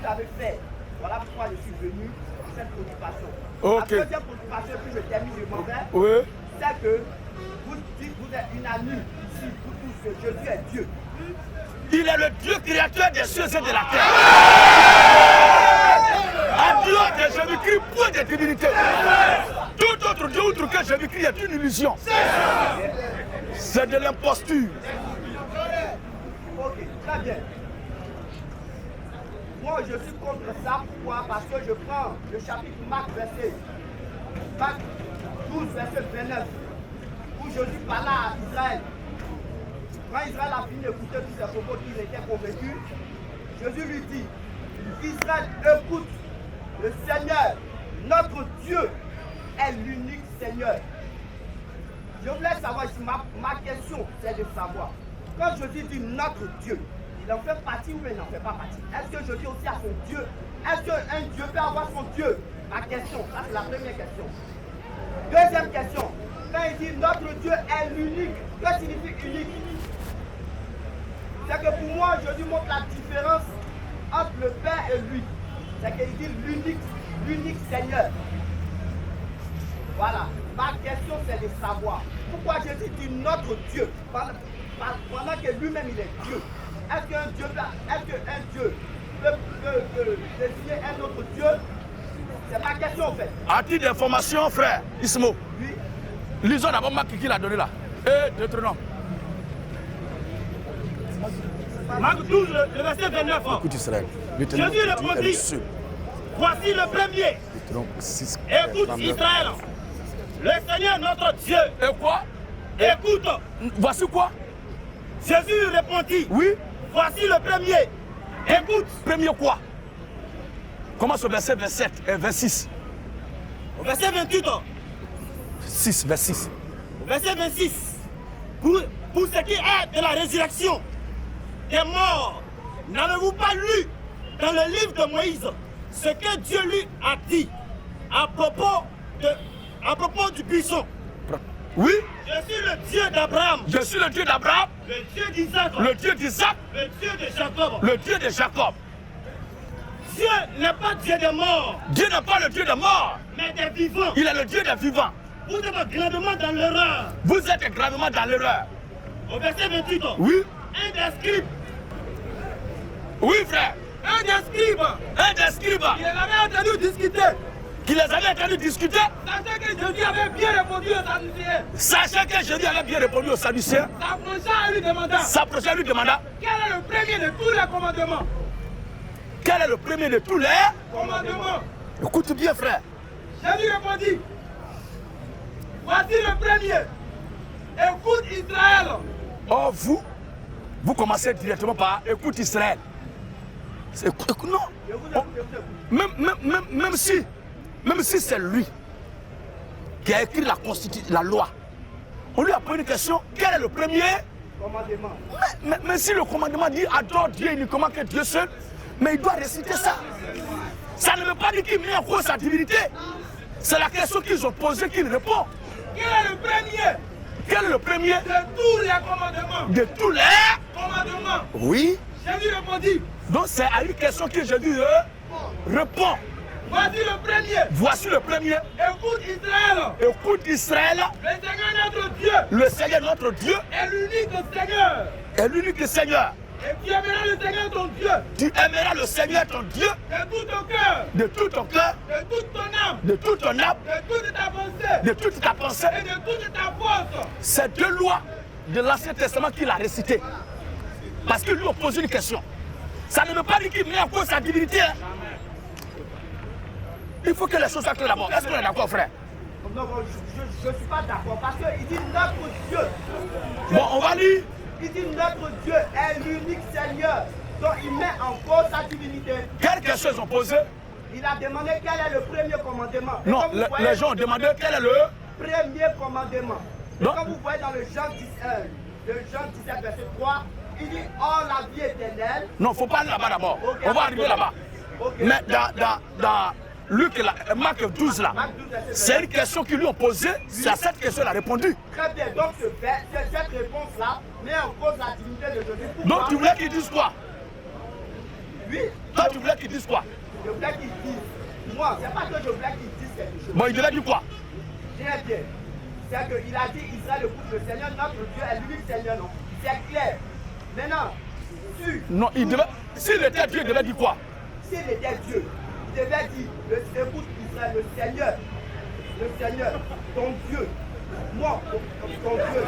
avez fait. Voilà pourquoi je suis venu pour cette préoccupation. Okay. La deuxième préoccupation, puis je termine, je m'en vais, Oui. c'est que vous dites, vous êtes unanime ici, vous tous, que Jésus est Dieu. Il est le Dieu créateur des cieux et de la terre. En dehors de Jésus-Christ, point de divinité. Tout autre Dieu autre que Jésus-Christ est une illusion. C'est de l'imposture. Ok, très bien. Moi, je suis contre ça. Pourquoi? Parce que je prends le chapitre Marc 12, verset 29, où Jésus parla à Israël. Quand Israël a fini d'écouter tous ces propos qu'il était convaincu, Jésus lui dit, Israël, écoute, le Seigneur, notre Dieu, est l'unique Seigneur. Je voulais savoir ici, ma question, c'est de savoir, quand Jésus dit notre Dieu, il en fait partie ou il n'en fait pas partie? Est-ce que Jésus aussi a son Dieu? Est-ce qu'un Dieu peut avoir son Dieu? Ma question, ça c'est la première question. Deuxième question, quand il dit notre Dieu est l'unique, que signifie unique? C'est que pour moi, Jésus montre la différence entre le Père et lui. C'est qu'il dit l'unique Seigneur. Voilà. Ma question, c'est de savoir pourquoi Jésus dit notre Dieu pendant que lui-même il est Dieu. Est-ce qu'un Dieu peut désigner un autre Dieu? C'est ma question en fait. À titre d'information, frère Ismo, Oui. lisons d'abord Marc qui l'a donné là. Et Deutéronome. Marc 12, le verset 29. Écoute Israël. Jésus répondit, voici le premier. Écoute Israël, le Seigneur notre Dieu. Et quoi? Écoute. Voici quoi? Jésus répondit, Oui. voici le premier. Écoute. Premier quoi? Commence au verset 27 et 26. Au verset 28, 6, vers 6. au verset 26. Pour ce qui est de la résurrection des morts, n'avez-vous pas lu dans le livre de Moïse ce que Dieu lui a dit à propos du buisson? Oui. Je suis le Dieu d'Abraham, Je suis le Dieu d'Abraham, le Dieu d'Isaac, le Dieu d'Isaac, le Dieu de Jacob. le Dieu de Jacob. Dieu n'est pas Dieu des morts, Dieu n'est pas le Dieu des morts, mais des vivants. il est le Dieu des vivants. Vous êtes grandement dans l'erreur. Vous êtes gravement dans l'erreur. Au verset 28, Oui. un des scribes, Oui, frère. un des scribes, Un des scribes il avait entendu discuter, qui les avait entendus discuter, sachant que Jésus avait bien répondu aux Sadducéens. sachant que Jésus avait bien répondu aux Sadducéens, S'approcha et lui demanda, s'approcha et lui demanda quel est le premier de tous les commandements? quel est le premier de tous les... Commandements. Écoute bien, frère. Jésus répondit, voici le premier. Écoute Israël. Oh, vous commencez directement par écoute Israël. Non. Oh, même si c'est lui qui a écrit la constitution, la loi, on lui a posé une question, quel est le premier Commandement. mais si le commandement dit adore Dieu uniquement que Dieu seul, mais il doit réciter ça. Ça ne veut pas dire qu'il met en cause sa divinité. C'est la question qu'ils ont posée qu'il répond. Quel est le premier Quel est le premier de tous les commandements? de tous les... Commandements. Oui. Jésus répondit, Donc c'est à une question que Jésus répond. voici le premier. Voici le premier. Écoute Israël. Écoute Israël, Le Seigneur notre Dieu le Seigneur notre Dieu est l'unique Seigneur. est l'unique Seigneur. Et tu aimeras le Seigneur ton Dieu Tu aimeras le Seigneur ton Dieu de tout ton cœur, de tout ton cœur, de toute ton âme, de toute ton âme, de toute ta pensée de toute ta pensée. et de toute ta force. C'est deux lois de l'Ancien Testament qu'il a récitées. Parce qu'il lui a posé une question. Ça ne veut pas dire qu'il met en cause sa divinité. Hein. Il faut que les choses soient claires d'abord. Est-ce qu'on est d'accord, frère? Non, je ne suis pas d'accord parce qu'il dit notre Dieu. Bon, on va lire. Il dit notre Dieu est l'unique Seigneur. Donc il met en cause sa divinité. Quelles questions ils ont posées? Il a demandé quel est le premier commandement. Et Non, comme vous voyez, les gens ont demandé quel est le... premier commandement. Et Non. comme vous voyez dans le Jean 17, verset 3, il dit oh la vie éternelle. Non, il ne faut pas aller là-bas d'abord. Ok. On va arriver là-bas. Ok. Mais dans Luc, Marc 12 là, Marc 12, verset c'est une question qu'ils lui ont posée. C'est à cette question qu'il a répondu. Très bien, donc cette réponse-là met en cause la divinité de Jésus. Pourquoi? Donc tu voulais qu'ils disent quoi? Oui, Toi, tu voulais qu'ils disent quoi? je voulais qu'ils disent. Moi, c'est pas que je voulais qu'ils disent quelque chose. Bon, il devait dire quoi? Très bien. C'est qu'il a dit Israël, écoute, le Seigneur, notre Dieu est l'unique Seigneur, non? C'est clair. Maintenant, Non, il devait... S'il était Dieu, il devait dire quoi? s'il était Dieu, il devait dire, écoute Israël, le Seigneur, ton Dieu, moi, ton Dieu.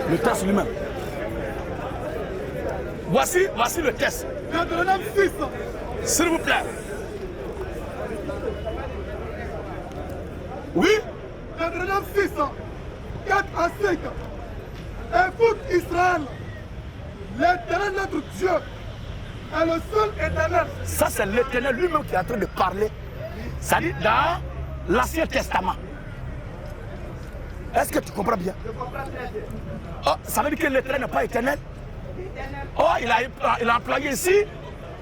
Le texte lui-même. Voici le texte. Deutéronome 6, S'il vous plaît. Oui. Deutéronome 6, 4 à 5. Écoute Israël, l'Éternel notre Dieu est le seul éternel. Ça, c'est l'Éternel lui-même qui est en train de parler. Ça dit dans l'Ancien Testament. Est-ce que tu comprends bien? Je comprends très bien. Oh, ça veut dire que l'Éternel n'est pas éternel? Oh, il a employé ici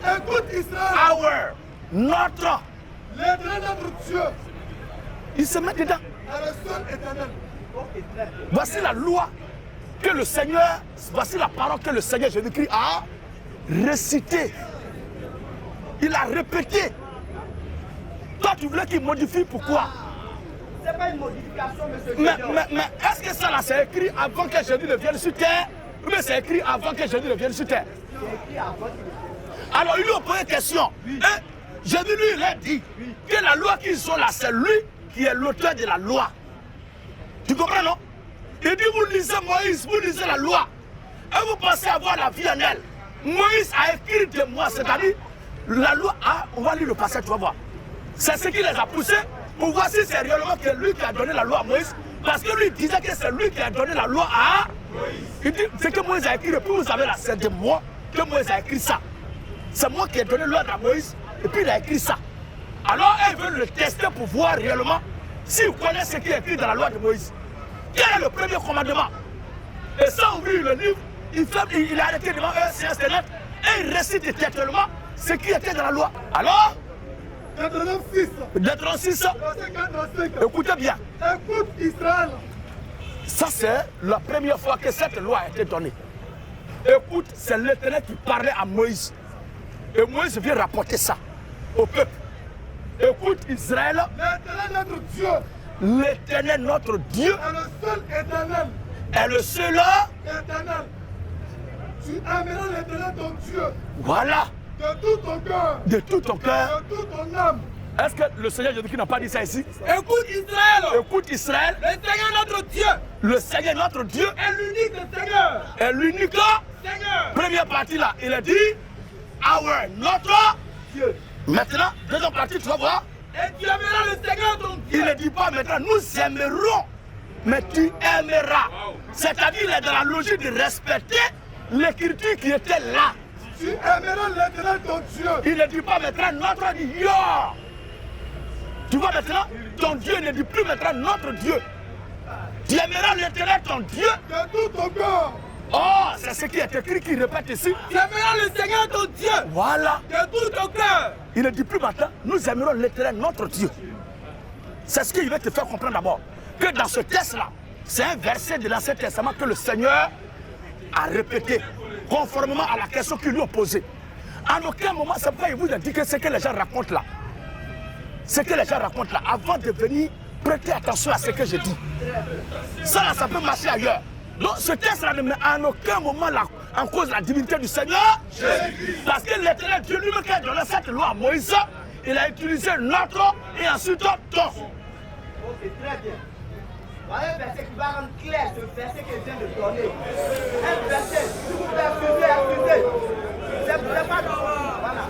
Écoute Israël, our, notre. l'Éternel notre Dieu Il se met dedans. est le seul éternel. Voici la loi que le Seigneur, voici la parole que le Seigneur Jésus-Christ a récitée. Il a répété. Toi, tu voulais qu'il modifie, pourquoi? C'est pas une modification, monsieur. Mais est-ce que ça là, c'est écrit avant que Jésus ne vienne sur terre? Ou bien c'est écrit avant que Jésus ne vienne sur terre? C'est écrit avant. Alors, il lui a posé une question. Hein? Jésus, lui, il a dit que la loi qu'ils sont là, c'est lui qui est l'auteur de la loi. Tu comprends, non? Il dit, vous lisez Moïse, vous lisez la loi. Et vous pensez avoir la vie en elle. Moïse a écrit de moi, c'est-à-dire, la loi, on va lire le passage, tu vas voir. C'est ce qui les a poussés pour voir si c'est réellement que lui qui a donné la loi à Moïse. Parce que lui, il disait que c'est lui qui a donné la loi à Moïse. Il dit, c'est que Moïse a écrit, et puis vous savez là, c'est de moi que Moïse a écrit ça. C'est moi qui ai donné l'ordre à Moïse, et puis il a écrit ça. Alors, ils veulent le tester pour voir réellement s'il connaît ce qui est écrit dans la loi de Moïse. Quel est le premier commandement? Et sans ouvrir le livre, il a arrêté devant eux, séance de lettres, et il récite textuellement ce qui était dans la loi. Alors, Deutéronome 6, Deutéronome 6, verset 4 à 5. écoutez bien. Écoute Israël, Ça, c'est la première fois que cette loi a été donnée. Écoute, c'est l'Éternel qui parlait à Moïse. Et Moïse vient rapporter ça au peuple. Écoute, Israël, l'Éternel notre Dieu l'Éternel, notre Dieu, est le seul éternel. est le seul. Éternel. Tu aimeras l'Éternel ton Dieu Voilà, de tout ton cœur, de tout ton cœur. de toute ton âme. Est-ce que le Seigneur Jésus-Christ n'a pas dit ça ici? Écoute Israël, Écoute, Israël, le Seigneur notre Dieu le Seigneur, notre Dieu, est l'unique Seigneur. est l'unique. Seigneur. Première partie là, il a dit, our, notre Dieu. Maintenant, deuxième partie, tu vas voir. Et tu aimeras le Seigneur ton Dieu. Il ne dit pas maintenant, nous aimerons, mais tu aimeras. C'est-à-dire, il est dans la logique de respecter l'écriture qui était là. Tu aimeras l'Éternel ton Dieu. Il ne dit pas maintenant notre Dieu. Tu vois maintenant, ton Dieu ne dit plus maintenant notre Dieu. Tu aimeras l'Éternel ton Dieu. De tout ton cœur, Oh, c'est ce qui est écrit, qui répète ici. Tu aimeras le Seigneur ton Dieu Voilà. de tout ton cœur. Il ne dit plus maintenant, nous aimerons l'Éternel notre Dieu. C'est ce qu'il veut te faire comprendre d'abord. Que dans ce texte-là, c'est un verset de l'Ancien Testament que le Seigneur a répété, conformément à la question qu'il lui a posée. En aucun moment, c'est pourquoi il vous a dit que ce que les gens racontent là, ce que les gens racontent là, avant de venir prêter attention à ce que je dis. Ça là, ça peut marcher ailleurs. Donc ce texte-là ne met en aucun moment là, en cause la divinité du Seigneur. Parce que l'Éternel Dieu lui-même qui a donné cette loi à Moïse, il a utilisé notre et ensuite ton. Ok, très bien. Voilà un verset qui va rendre clair ce verset que je viens de donner. Un verset, si vous pouvez accuser. C'est pas voilà.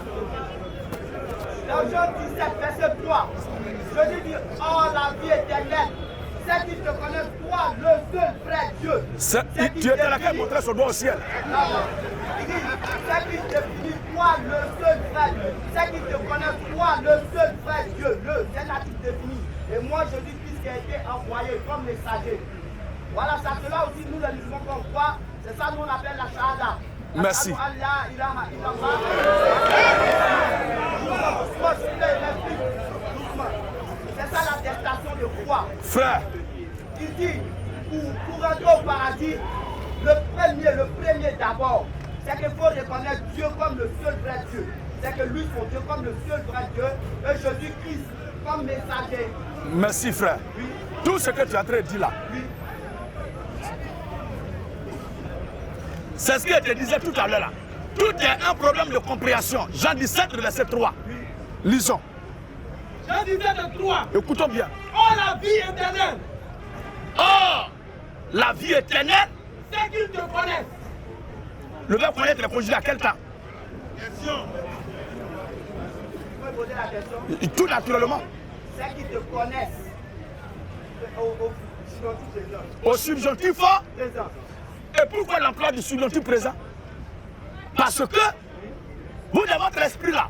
Dans Jean 17, verset 3, Jésus dit, oh la vie éternelle, c'est qu'ils te connaissent toi, le seul vrai Dieu. Tu étais là qui a montré son doigt au ciel. Il dit, c'est qu'ils te définissent toi, le seul vrai Dieu. C'est qu'ils te connaissent toi, le seul vrai Dieu. C'est là qu'il définit. Et moi, je dis qui a été envoyé comme messager. Voilà, ça cela aussi, nous les musulmans qu'on croit, c'est ça nous on appelle la shahada. Merci. C'est ça l'attestation de foi. Frère, Il dit, pour entrer au paradis, le premier d'abord, c'est qu'il faut reconnaître Dieu comme le seul vrai Dieu. C'est que lui, son Dieu, comme le seul vrai Dieu, et Jésus-Christ comme messager. merci frère. Oui. Tout ce que tu es en train de dire là, Oui. c'est ce que je te disais tout à l'heure là. Tout est un problème de compréhension. Jean 17, verset 3. Lisons. Jean 17, 3. Écoutons bien. Oh la vie éternelle. Or, la vie éternelle, c'est qu'ils te connaissent. Le verbe connaître est conjugué à quel temps? Question. Vous pouvez poser la question. Tout naturellement. C'est qu'ils te connaissent. Subjonctif présent. Au subjonctif Présent. Et pourquoi l'emploi du subjonctif présent? Parce que vous, dans votre esprit là,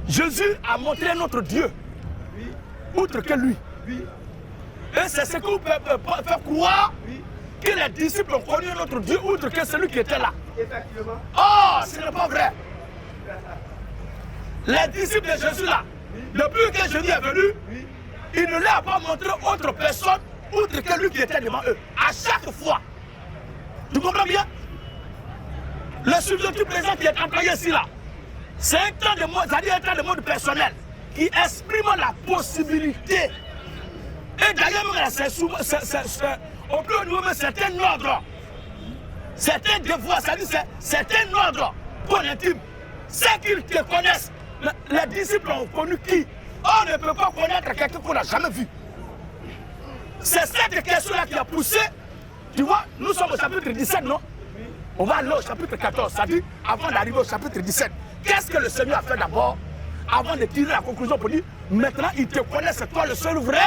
Jésus a montré notre Dieu, outre que lui. Et c'est ce que vous pouvez faire croire que les disciples ont connu notre Dieu, outre que celui qui était là. Effectivement. Oh, ce n'est pas vrai. Les disciples de Jésus là, depuis que Jésus est venu, il ne leur a pas montré autre personne, outre que lui qui était devant eux. À chaque fois. Tu comprends bien? Le subjonctif présent qui est employé ici là, c'est un temps de mode, c'est-à-dire un temps de mode personnel qui exprime la possibilité. Et d'ailleurs, c'est souvent, on peut nous mettre certains ordres, certains devoirs, c'est-à-dire certains ordres pour l'intime. C'est qu'ils te connaissent. Les disciples ont connu qui? On ne peut pas connaître quelqu'un qu'on n'a jamais vu. C'est cette question-là qui a poussé. Tu vois, nous sommes au chapitre 17, non? On va aller au chapitre 14, c'est-à-dire avant d'arriver au chapitre 17. Qu'est-ce que le Seigneur a fait d'abord avant de tirer la conclusion pour dire maintenant ils te connaissent, c'est toi le seul vrai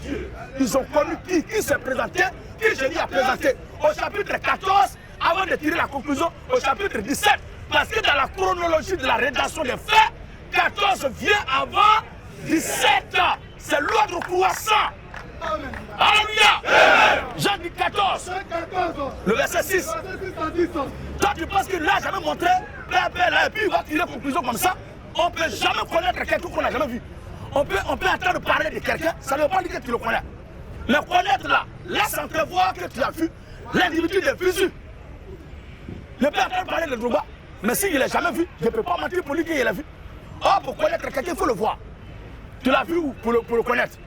Dieu. Ils ont connu qui s'est présenté, qui Jésus a présenté au chapitre 14 avant de tirer la conclusion au chapitre 17. Parce que dans la chronologie de la rédaction des faits, 14 vient avant 17. C'est l'ordre croissant. Alléluia. Jean 14. Le verset 6. Toi tu penses qu'il n'a jamais montré, et puis il va tirer conclusion comme ça. On ne peut jamais connaître quelqu'un qu'on n'a jamais vu. On peut entendre parler de quelqu'un, ça ne veut pas dire que tu le connais. Mais connaître là, laisse entrevoir que tu as vu l'individu de Jésus. Je peux entendre parler de Drouba, mais s'il ne l'a jamais vu, je ne peux pas mentir pour lui qu'il l'a vu. Oh, pour connaître quelqu'un, il faut le voir. Tu l'as vu ou pour le connaître?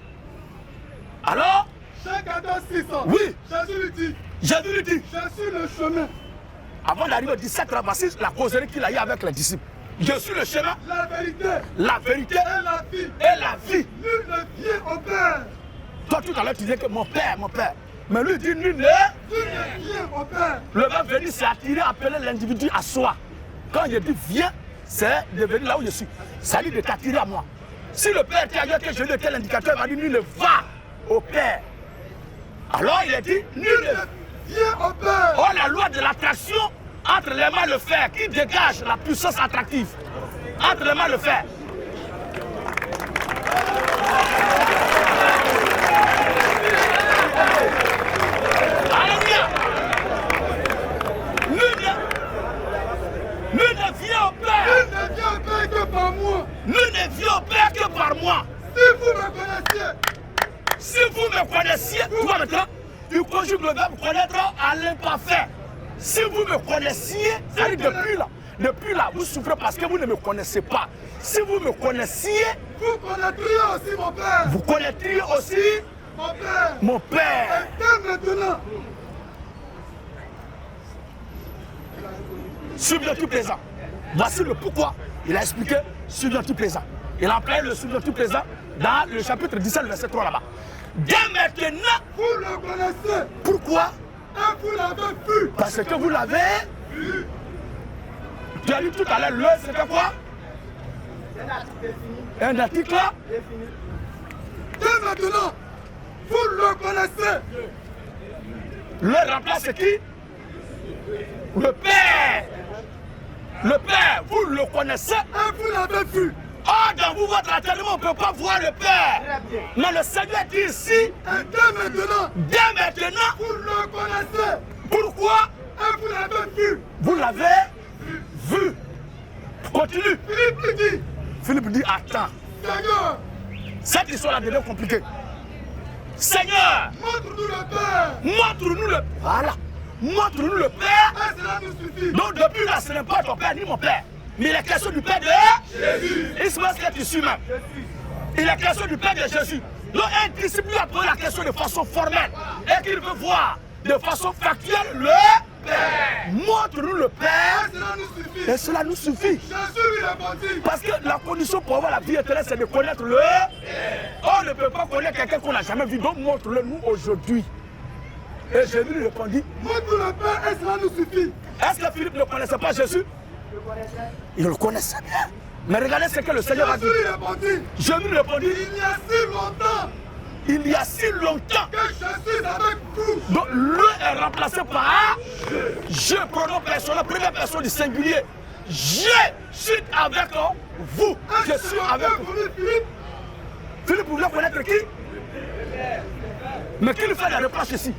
Alors, Jean 14, 600. Oui. Jésus lui dit, Jésus lui dit, je suis le chemin, avant d'arriver au 17, voici la causerie qu'il a eue avec les disciples. Je suis le chemin, la vérité la vérité et la vie. et la vie. Nul ne vient au Père. Toi, tout à l'heure, tu disais que mon père. Mais lui dit, nul ne. Nul ne vient au Père. Le verbe venir, c'est attirer, appeler l'individu à soi. Quand je dis viens, c'est de venir là où je suis. Ça dit de t'attirer à moi. Si le Père t'a dit que je lui tel indicateur, il m'a dit, nul ne va au Père. Alors il a dit, nul ne Viens au Père. Oh, la loi de l'attraction entre les mains et le fer qui dégage la puissance attractive. Entre les mains et le fer. Alléluia. Nul ne vient au Père. Nul ne vient au Père que par moi. Nul ne vient au Père que par moi. Si vous me connaissiez, Si vous me connaissiez, toi maintenant, tu conjugues le verbe connaître à l'imparfait. Si vous me connaissiez, c'est-à-dire depuis là, vous souffrez parce que vous ne me connaissez pas. Si vous me connaissiez, vous connaîtriez aussi mon Père. vous connaîtriez aussi Mon Père. mon Père. Et dès maintenant, Subjonctif présent. Voici le pourquoi. Il a expliqué subjonctif présent. Il a employé le subjonctif présent dans le chapitre 17, le verset 3 là-bas. Dès maintenant, vous le connaissez. pourquoi? Et vous l'avez vu. Parce que vous l'avez Vu. Tu as dit tout à l'heure, le c'était quoi? C'est un article défini. Un article Défini. Dès maintenant, vous le connaissez. le remplace qui? Le Père. Le Père, vous le connaissez. Et vous l'avez vu. Oh, dans vous, votre enterrement, on ne peut pas voir le Père. Très bien. Mais le Seigneur dit ici, Et dès maintenant, dès maintenant, vous le connaissez. pourquoi? Et vous l'avez vu. Vous l'avez vu. Continue. Philippe lui dit, Philippe dit, attends, Seigneur, cette histoire-là devient compliquée. Seigneur, montre-nous le Père. montre-nous le... Voilà. Montre-nous le Père. Et cela nous suffit. Donc depuis là, ce n'est pas ton Père ni mon Père. Mais il est question du Père de Jésus. Il se passe que tu suis même. Il est question du Père de Jésus. Donc un disciple lui a posé la question de façon formelle. Et qu'il veut voir de façon factuelle le Père. Montre-nous le Père. Et cela nous suffit. Et cela nous suffit. Jésus lui répondit, Parce que la condition pour avoir la vie éternelle, c'est de connaître le Père. On ne peut pas connaître quelqu'un qu'on n'a jamais vu. Donc montre-le nous aujourd'hui. Et Jésus lui répondit, montre la paix et cela nous suffit. est-ce que Philippe ne connaissait pas Jésus? Il le connaissait bien. Mais regardez ce que le Seigneur a dit. Jésus lui répondit, il y a si longtemps. Il y a si longtemps que je suis avec vous. Donc le est remplacé par je, pronom personnel, première personne du singulier. Je suis avec vous. Je suis avec vous. Philippe, vous voulez connaître qui? Mais qui lui fait la reproche ici?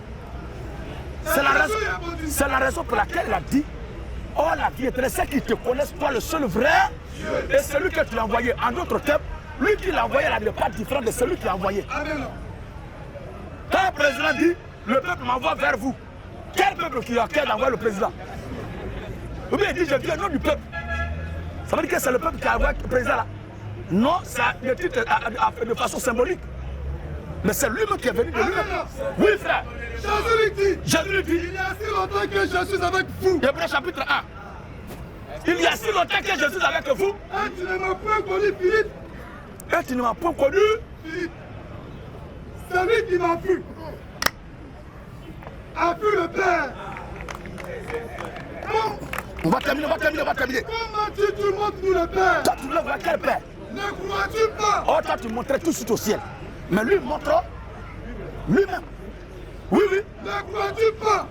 C'est la raison pour laquelle il a dit, oh la vie éternelle, ceux qui te connaissent, toi le seul vrai, et celui que tu as envoyé. En d'autres termes, lui qui l'a envoyé là n'est pas différent de celui qui l'a envoyé. Amen. Quand le président dit, le peuple m'envoie vers vous, quel peuple qui a envoyé le président? Ou bien il dit, je viens au nom du peuple. Ça veut dire que c'est le peuple qui a envoyé le président là? Non, c'est de façon symbolique. Mais c'est lui-même qui est venu de lui-même. Oui, frère. Jésus lui dit, il y a si longtemps que je suis avec vous. Hébreux chapitre 1. Il y a si longtemps que je suis avec vous. Et tu ne m'as point connu, Philippe. Et tu ne m'as point connu, Philippe. Celui qui m'a vu a vu le Père. On va terminer. Comment tu montres-nous le Père? Toi, tu veux voir quel Père? Ne crois-tu pas? Oh, toi, tu montrais tout de suite au ciel. Mais lui montre lui-même. Oui.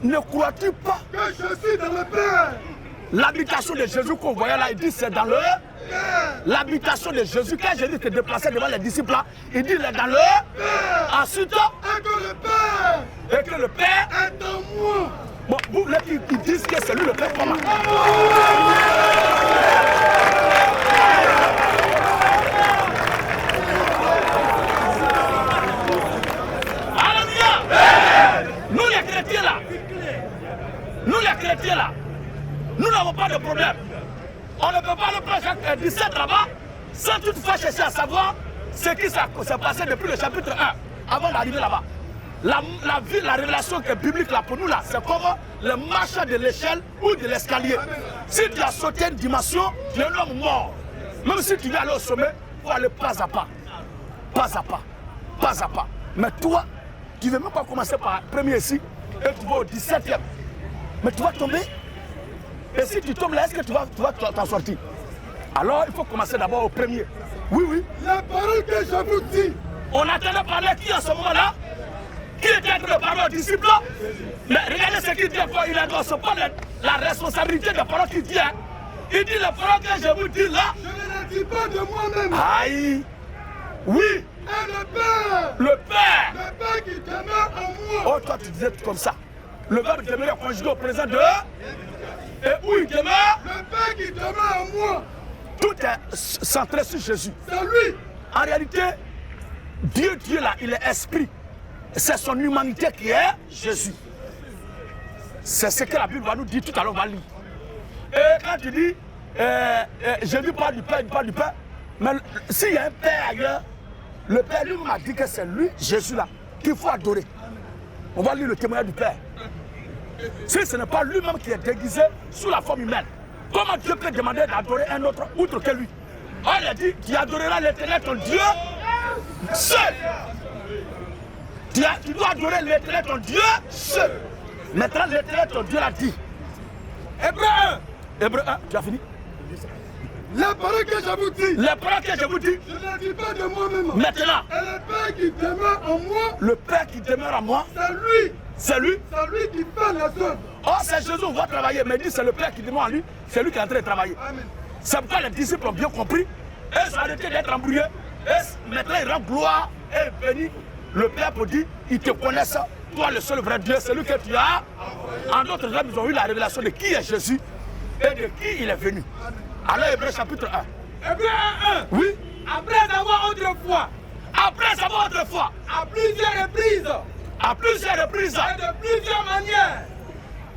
Ne crois-tu pas que je suis dans le Père? L'habitation de Jésus qu'on voyait là, il dit c'est dans le Père. L'habitation de Jésus, quand Jésus s'est déplacé devant les disciples là, il dit il est dans le Père. Ensuite, et que le Père est en moi. Bon, vous là qui disent que c'est lui le Père comment? Chrétiens là, nous n'avons pas de problème. On ne peut pas le prendre Jacques 17 là-bas sans toutefois chercher à savoir ce qui s'est passé depuis le chapitre 1 avant d'arriver là-bas. La révélation qui est biblique là pour nous là, c'est comme le marche de l'échelle ou de l'escalier. Si tu as sauté une dimension, tu es un homme mort. Même si tu veux aller au sommet, il faut aller pas à pas. Pas à pas. Pas à pas. Mais toi, tu ne veux même pas commencer par premier ici et tu vas au 17e. Mais tu vas tomber. Et si tu tombes là, est-ce que tu vas t'en sortir? Alors il faut commencer d'abord au premier. Oui. La parole que je vous dis. On attendait parler qui en ce moment-là? Qui était en train de parler aux disciples? Mais regardez ce qu'il dit. Il a se prendre la responsabilité des paroles qu'il dit. Il dit les paroles que je vous dis là. Je ne les dis pas de moi-même. Aïe. Oui. Et le Père. Le Père. Le Père qui demeure en moi. Oh, toi tu disais comme ça. Le verbe demeurer est conjugué au présent de. Et où il demeure? Le Père qui demeure en moi. Tout est centré sur Jésus. C'est lui. En réalité, Dieu là, il est esprit. C'est son humanité qui est Jésus. C'est ce que la Bible va nous dire tout à l'heure, on va lire. Et quand tu dis, Jésus parle du Père, il parle du Père. Mais s'il y a un Père ailleurs, le Père lui m'a dit que c'est lui, Jésus là, qu'il faut adorer. On va lire le témoignage du Père. Si ce n'est pas lui-même qui est déguisé sous la forme humaine, comment Dieu peut demander d'adorer un autre outre que lui? Il a dit, tu adoreras l'Éternel ton Dieu seul. Tu dois adorer l'Éternel ton Dieu seul. Maintenant l'Éternel ton Dieu l'a dit. Hébreux 1, tu as fini? La parole que je vous dis. La parole que je vous dis. Je ne dis pas de moi-même. Maintenant. Et le Père qui demeure en moi. Le Père qui demeure en moi. C'est lui. C'est lui. C'est lui qui fait les œuvres. Oh, c'est Jésus, on va travailler. Mais il dit c'est le Père qui demeure en lui. C'est lui qui est en train de travailler. Amen. C'est pourquoi les disciples ont bien compris. Et ils ont arrêté d'être embrouillés. Et maintenant ils rendent gloire et béni le Père pour dire ils te connaissent. Toi le seul vrai Dieu, c'est lui que tu as. En d'autres termes, ils ont eu la révélation de qui est Jésus et de qui il est venu. Alors Hébreux chapitre 1. Hébreux 1. Oui. Après avoir autrefois. Après avoir autrefois. À plusieurs reprises. À plusieurs reprises. Et de plusieurs manières.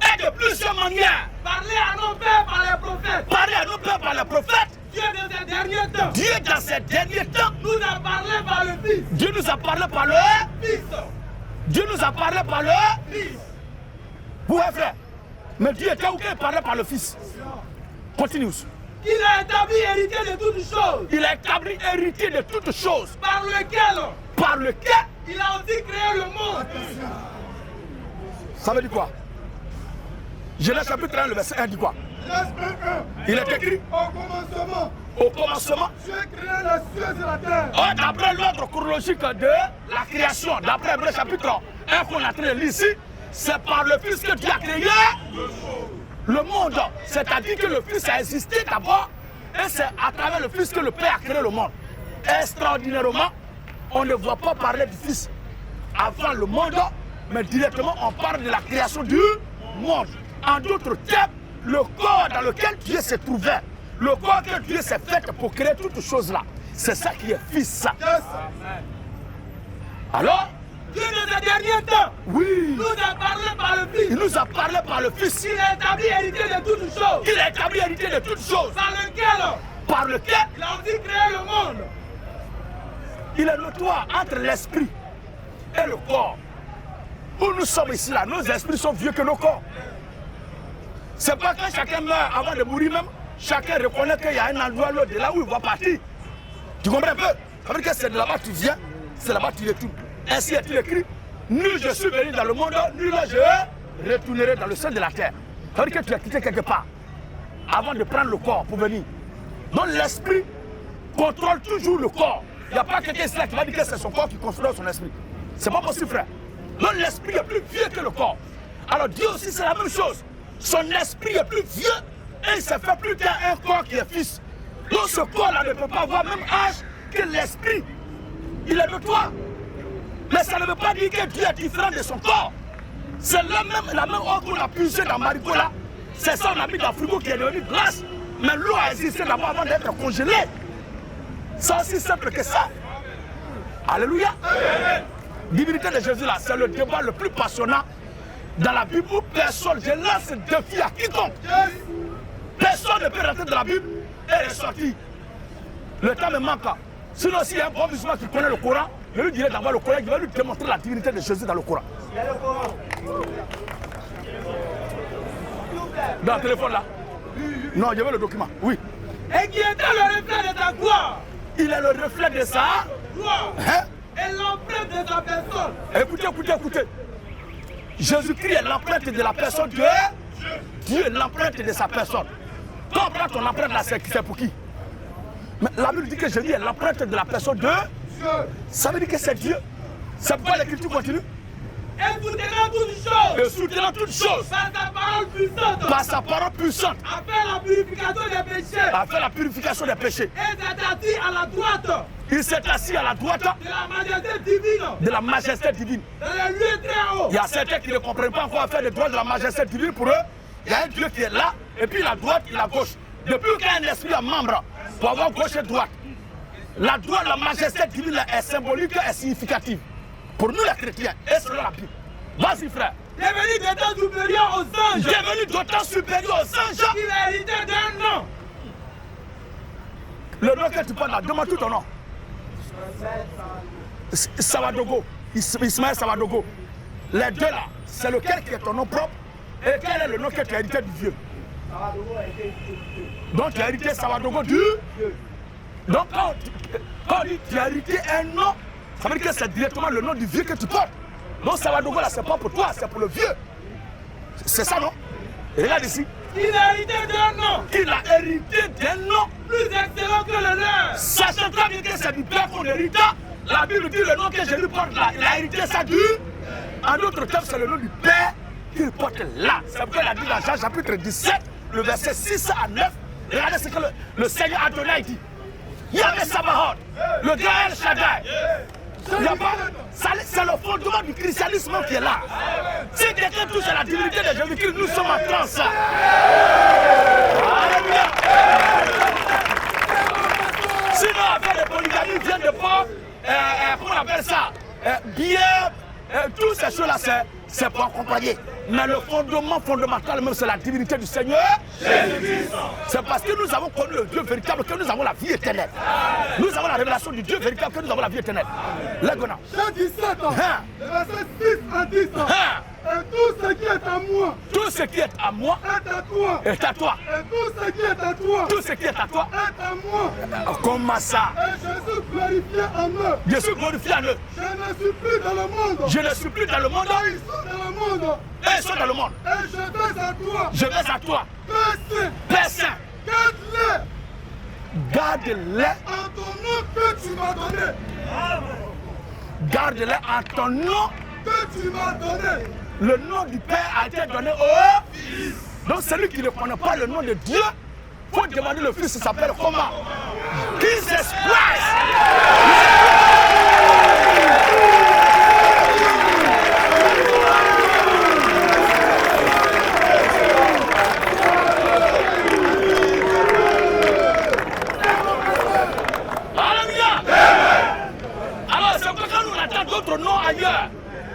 Et de plusieurs manières. Parler à nos pères par les prophètes. Parler à nos pères par les prophètes. Dieu dans ces derniers temps. Dieu dans ces derniers temps. Nous a parlé par le Fils. Dieu nous a parlé par le Fils. Dieu nous a parlé par le Fils. Oui, frère. Mais Dieu était où qu'il parlait par le Fils. Continue. Il a établi héritier de toutes choses. Il a établi héritier de toutes choses. Par lequel il a aussi créé le monde. Ça veut dire quoi? Genèse chapitre 1, le verset 1 dit quoi? Il est écrit au commencement, Dieu créé les cieux et la terre. Oh, d'après l'ordre chronologique de la création, d'après Hébreux chapitre 1 qu'on a traité ici, c'est par le Fils que Dieu a créé le monde. C'est-à-dire que le Fils a existé d'abord et c'est à travers le Fils que le Père a créé le monde. Extraordinairement, on ne voit pas parler du Fils avant le monde, mais directement on parle de la création du monde. En d'autres termes, le corps dans lequel Dieu se trouvait, le corps que Dieu s'est fait pour créer toutes choses là, c'est ça qui est Fils. Alors, Dieu dans les derniers temps oui, nous a parlé par le Fils. il nous a parlé par le Fils. Il a établi héritier de toutes choses. Il a établi héritier de toutes choses. Par lequel Il il a aussi créé le monde. est notoire entre l'esprit et le corps. Où nous sommes ici là, nos esprits sont vieux que nos corps. C'est pas quand chacun meurt avant de mourir même, chacun reconnaît qu'il y a un endroit là, de là où il va partir. Tu comprends un peu? Ça veut dire que c'est de là-bas que tu viens, c'est là-bas que tu retournes. Ainsi est-il écrit, nul je suis venu dans le monde, nul je retournerai dans le sein de la terre. Ça veut dire que tu as quitté quelque part avant de prendre le corps pour venir. Donc l'esprit contrôle toujours le corps. Il n'y a pas quelqu'un ici qui va dire que c'est son corps qui contrôle son esprit. C'est pas possible, frère. Donc l'esprit est plus vieux que le corps. Alors Dieu aussi c'est la même chose. Son esprit est plus vieux et il s'est fait plus tard un corps qui est fils. Donc ce corps-là ne peut pas avoir le même âge que l'esprit. Il est de toi. Mais ça ne veut pas dire que Dieu est différent de son corps. C'est la même eau qu'on a puisée dans Marigot là. C'est ça on a mis dans le frigo qui est devenu glace. Mais l'eau a existé d'abord avant d'être congelée. C'est aussi simple que ça. Alléluia. Divinité de Jésus là, c'est le débat le plus passionnant dans la Bible où personne, je lance un défi à quiconque. Personne ne peut rentrer dans la Bible et ressortir. Le temps me manque. Sinon, s'il y a un bon musulman qui connaît le Coran, je lui dirai d'avoir le Coran, il va lui démontrer la divinité de Jésus dans le Coran. Dans le téléphone là? Non, je veux le document. Oui. Et qui était le reflet de ta gloire. Il est le reflet de ça. Gloire. Hein? Et l'empreinte de ta personne. Écoutez. Jésus-Christ est l'empreinte de la personne de Dieu est l'empreinte de sa personne. Quand on prend ton empreinte là, c'est pour qui? Mais la Bible dit que Jésus est l'empreinte de la personne de Dieu. Ça veut dire que c'est Dieu. C'est pourquoi l'écriture continue. Et soutenant toutes choses. Et soutenant toutes choses. Par sa parole puissante. Par sa parole puissante. A fait la purification des péchés. A fait la purification des péchés. Et s'est assis à la droite. Il s'est assis à la droite de la majesté divine. De la majesté divine. Dans les lieux très hauts. Il y a certains qui ne comprennent pas encore à faire le droit de la majesté divine pour eux. Il y a un Dieu qui est là, et puis la droite et la gauche. Depuis qu'il y a un esprit à membre, pour avoir gauche et droite. La droite, la majesté divine est symbolique et significative. Pour nous les chrétiens, et selon la Bible. Vas-y frère. Devenu d'autant supérieur aux anges. Devenu d'autant supérieur aux anges. Il a hérité d'un nom. Le nom que tu parles là, demande tout ton nom. Sawadogo. Ismaël Sawadogo. Les deux là, c'est lequel qui est ton nom propre et quel est le nom que tu as hérité du vieux? Donc tu as hérité Sawadogo du vieux. Donc quand on dit tu as hérité un nom, ça veut dire que c'est directement le nom du vieux que tu portes. Donc Sawadogo là, c'est pas pour toi, c'est pour le vieux. C'est ça non? Regarde ici. Il a hérité d'un nom. Il a hérité d'un nom plus excellent que le leur. Sachant très bien que c'est du père qu'on hérite, la Bible dit le nom que Jésus porte là, il a hérité ça du. En d'autres termes, c'est le nom du père qu'il porte là. C'est pourquoi il a dit dans Jean chapitre 17, le verset 6 à 9. Regardez ce que le Seigneur Adonai dit. Yahvé Sabaoth, le grand El Shaddai. C'est le fondement du christianisme qui est là. Si quelqu'un touche à la divinité de Jésus-Christ, nous sommes en transe. Alléluia. Sinon, avec les polygamies viennent de pas, comment on appelle ça, bien, toutes ces choses-là, c'est pour accompagner. Mais le fondement fondamental même, c'est la divinité du Seigneur Jésus-Christ. C'est parce que nous avons connu le Dieu véritable que nous avons la vie éternelle. Nous avons la révélation du Dieu véritable que nous avons la vie éternelle. Lève-nous. Jean 17 ans, le verset 6 à 10 ans. Et tout ce qui est à moi. Tout ce qui est à moi Est à toi. est à toi. Et tout ce qui est à toi. Tout ce qui est à toi Est à moi. Comment ça? Et je suis glorifié en eux. Je suis glorifié en eux. Je ne suis plus dans le monde. Je ne suis plus dans le monde. Ils sont dans le monde. Et ils sont dans le monde. Et je vais à toi. Je vais à toi. Père Saint, Père Saint, garde-les garde-les. en ton nom que tu m'as donné. Garde-les en ton nom. Que tu m'as donné. Le nom du Père a été donné au Fils. Donc celui qui ne connaît pas le nom de Dieu, il faut demander le Fils s'appelle comment? Jesus Christ. Noms ailleurs,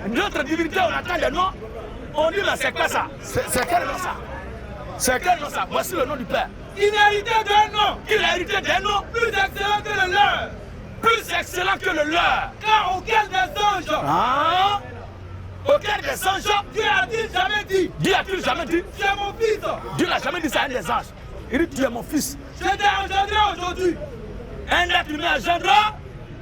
notre divinité, on attend des noms, on dit mais c'est quoi ça? C'est quel nom ça? C'est quel nom ça? Voici le nom du Père. Il a hérité d'un nom Il a hérité d'un nom plus excellent que le leur. plus excellent que le leur. Car auquel des anges, Ah, auquel des anges, Dieu a-t-il jamais dit, Dieu a-t-il jamais dit? tu es mon fils, Dieu n'a jamais dit ça à un des anges. Il dit tu es mon fils. je t'ai engendré aujourd'hui. Un être humain engendra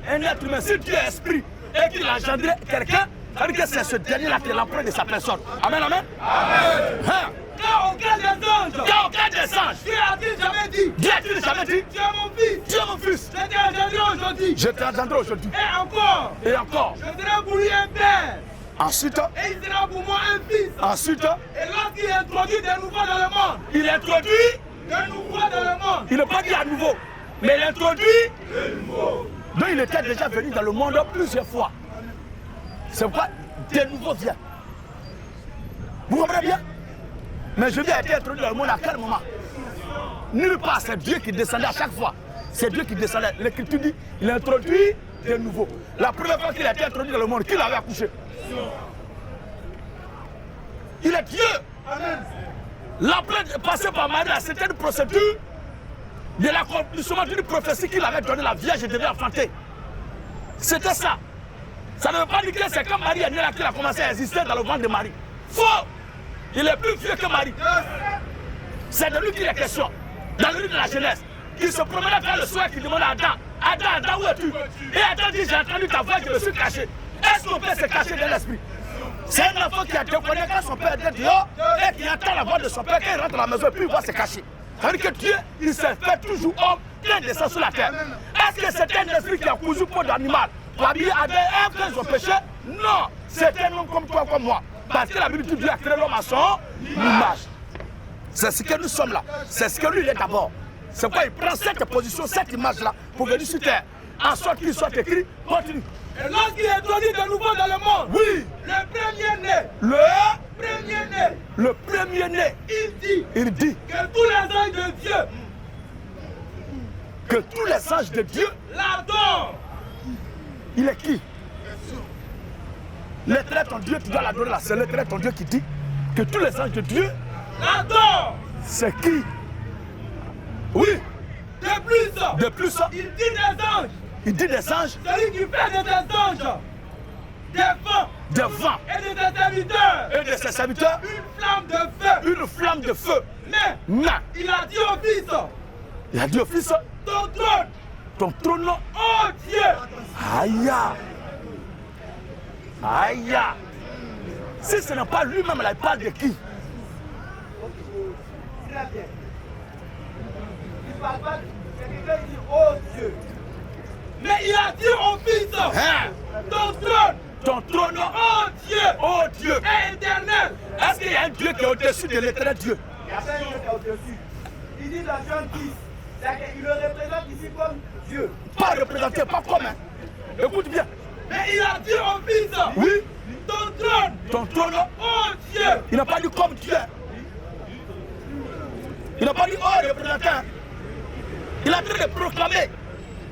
un être humain. Si Dieu est esprit et qu'il a engendré quelqu'un, ça veut dire que c'est ce dernier-là qui est l'empreinte de sa personne. Amen, amen. Amen. Hein? Car auquel des anges, Car aucun des anges, Dieu a-t-il jamais dit, Dieu a-t-il jamais dit? tu es mon fils, Tu es mon fils. je t'ai engendré aujourd'hui. Je t'ai engendré aujourd'hui. Et encore, Et encore. je serai pour lui un père, Ensuite, et il sera pour moi un fils. ensuite, Et lorsqu'il introduit des nouveaux dans le monde, il introduit, des nouveaux dans le monde, il ne pas dit à nouveau, mais il introduit. Donc il était déjà venu dans le monde plusieurs fois. C'est pourquoi des nouveaux viennent. Vous comprenez bien? Mais Jésus a été introduit dans le monde à quel moment? Nulle part, c'est Dieu qui descendait à chaque fois. C'est Dieu qui descendait. L'Écriture dit, il a introduit des nouveaux. La première fois qu'il a été introduit dans le monde, qui l'avait accouché? Il est Dieu. Amen. L'empreinte est passée par Marie, c'était une procédure de l'accomplissement d'une prophétie qu'il avait donnée, la Vierge devait enfanter. C'était ça. Ça ne veut pas dire que c'est quand Marie est née là qu'il a commencé à exister dans le ventre de Marie. Faux! Il est plus vieux que Marie. C'est de lui qu'il est question. Dans le livre de la Genèse, qui se promenait vers le soir et qui demandait à Adam, Adam, où es-tu? Et Adam dit, j'ai entendu ta voix, je me suis caché. Est-ce qu'on peut se cacher de l'esprit? C'est un enfant qui a déconné quand son père était dehors et qui entend la voix de son père quand il rentre dans la maison et puis il va se cacher. Ça veut dire que Dieu, il s'est fait toujours homme quand il descend sur la terre. Est-ce que c'est un esprit qui a cousu peau d'animal pour habiller Adam et quand ils ont péché? Non, c'est un homme comme toi, comme moi. Parce que la Bible dit Dieu a créé l'homme à son image. C'est ce que nous sommes là. C'est ce que lui il est d'abord. C'est pourquoi il prend cette position, cette image-là pour venir sur terre. En sorte qu'il soit écrit, continue. et lorsqu'il introduit de nouveau dans le monde, Oui, le premier-né, le premier-né, il dit que tous les anges de Dieu que tous les anges de Dieu, l'adorent. il est qui? L'Éternel ton Dieu, tu dois l'adorer là. C'est l'Éternel ton Dieu qui dit que tous les anges de Dieu, L'adorent. c'est qui? Oui, De de plus, il dit des anges, il dit des anges, celui qui fait de tes anges des vents des vents et de tes serviteurs et de ses serviteurs, une flamme de feu. une flamme de feu. Mais Mais il a dit au Fils, il a dit au Fils, ton trône, ton trône, oh Dieu, aïe, aïe. Si ce n'est pas lui-même, là, il parle de qui? Très bien. Il ne parle pas de quelqu'un qui dit oh Dieu. mais il a dit au Fils, Hein? ton trône, Ton trône, oh Dieu, oh Dieu. est éternel. Est-ce qu'il y a un Dieu qui est au-dessus de l'éternel Dieu? Il y a pas un Dieu qui est au-dessus. Il dit dans Jean 10, c'est qu'il le représente ici comme Dieu. Pas représenté, pas comme. Hein? Écoute bien. Mais il a dit au Fils, Oui, ton trône, ton trône, oh Dieu, il n'a pas dit comme Dieu. Il n'a pas dit oh représentant. Il a en train de proclamer.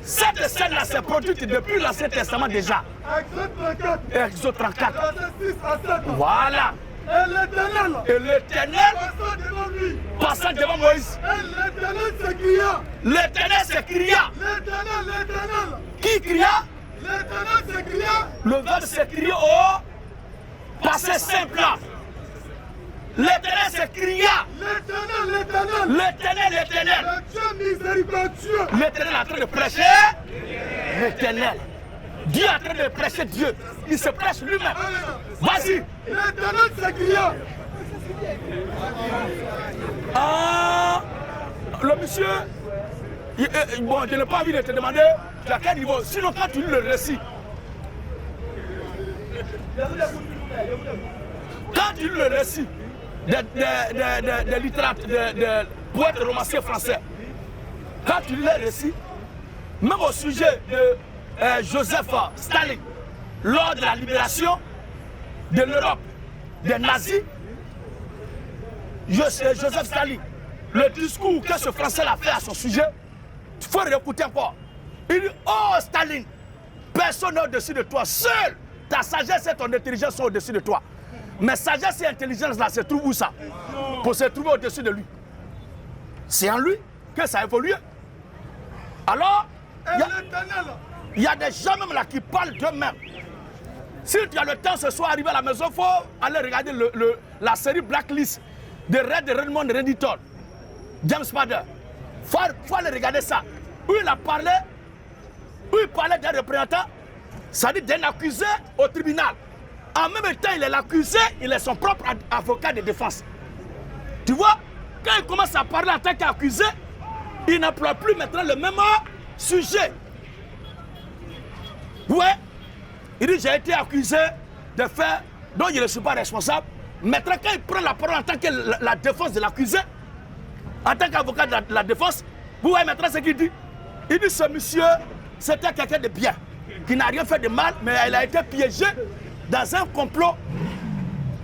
Cette scène-là s'est produite depuis l'Ancien Testament déjà. Exode 34, Exode 34. verset 6 à 7. Voilà. Et l'Éternel, Et l'Éternel, passant devant lui, passant devant Moïse, et l'Éternel s'écria. l'Éternel s'écria. L'Éternel, Qui cria? l'Éternel s'écria. Le verbe s'écria au assez simple. L'Éternel s'écria. L'Éternel. Le Dieu miséricordieux. L'Éternel est en train de prêcher. L'Éternel. Dieu est en train de prêcher Dieu. Il se prêche lui-même. Vas-y. L'Éternel s'écria. Ah, le monsieur, bon, je n'ai pas envie de te demander à quel niveau. Sinon, quand tu lis le récit, quand tu lis le récit des littératures, des poètes romanciers français, quand tu lis le récit, même au sujet de Joseph Staline, lors de la libération de l'Europe des nazis, Joseph Staline, le discours que ce Français a fait à son sujet, il faut réécouter encore. Il dit, oh Staline, personne n'est au-dessus de toi, seul ta sagesse et ton intelligence sont au-dessus de toi. Mais sagesse et intelligence là se trouvent où ça? Pour se trouver au-dessus de lui. C'est en lui que ça a évolué. Alors, il y a des gens même là qui parlent d'eux-mêmes. Si tu as le temps ce soir, arriver à la maison, il faut aller regarder la série Blacklist de Redmond Redditor, James Spader. Il faut aller regarder ça. Où il parlait d'un représentant, c'est-à-dire d'un accusé au tribunal. En même temps, il est l'accusé, il est son propre avocat de défense. Tu vois, quand il commence à parler en tant qu'accusé, il n'emploie plus maintenant le même sujet. Ouais, il dit j'ai été accusé de faits dont je ne suis pas responsable. Maintenant, quand il prend la parole en tant que la défense de l'accusé, en tant qu'avocat de la défense, vous voyez maintenant ce qu'il dit. Il dit ce monsieur, c'était quelqu'un de bien, qui n'a rien fait de mal, mais il a été piégé dans un complot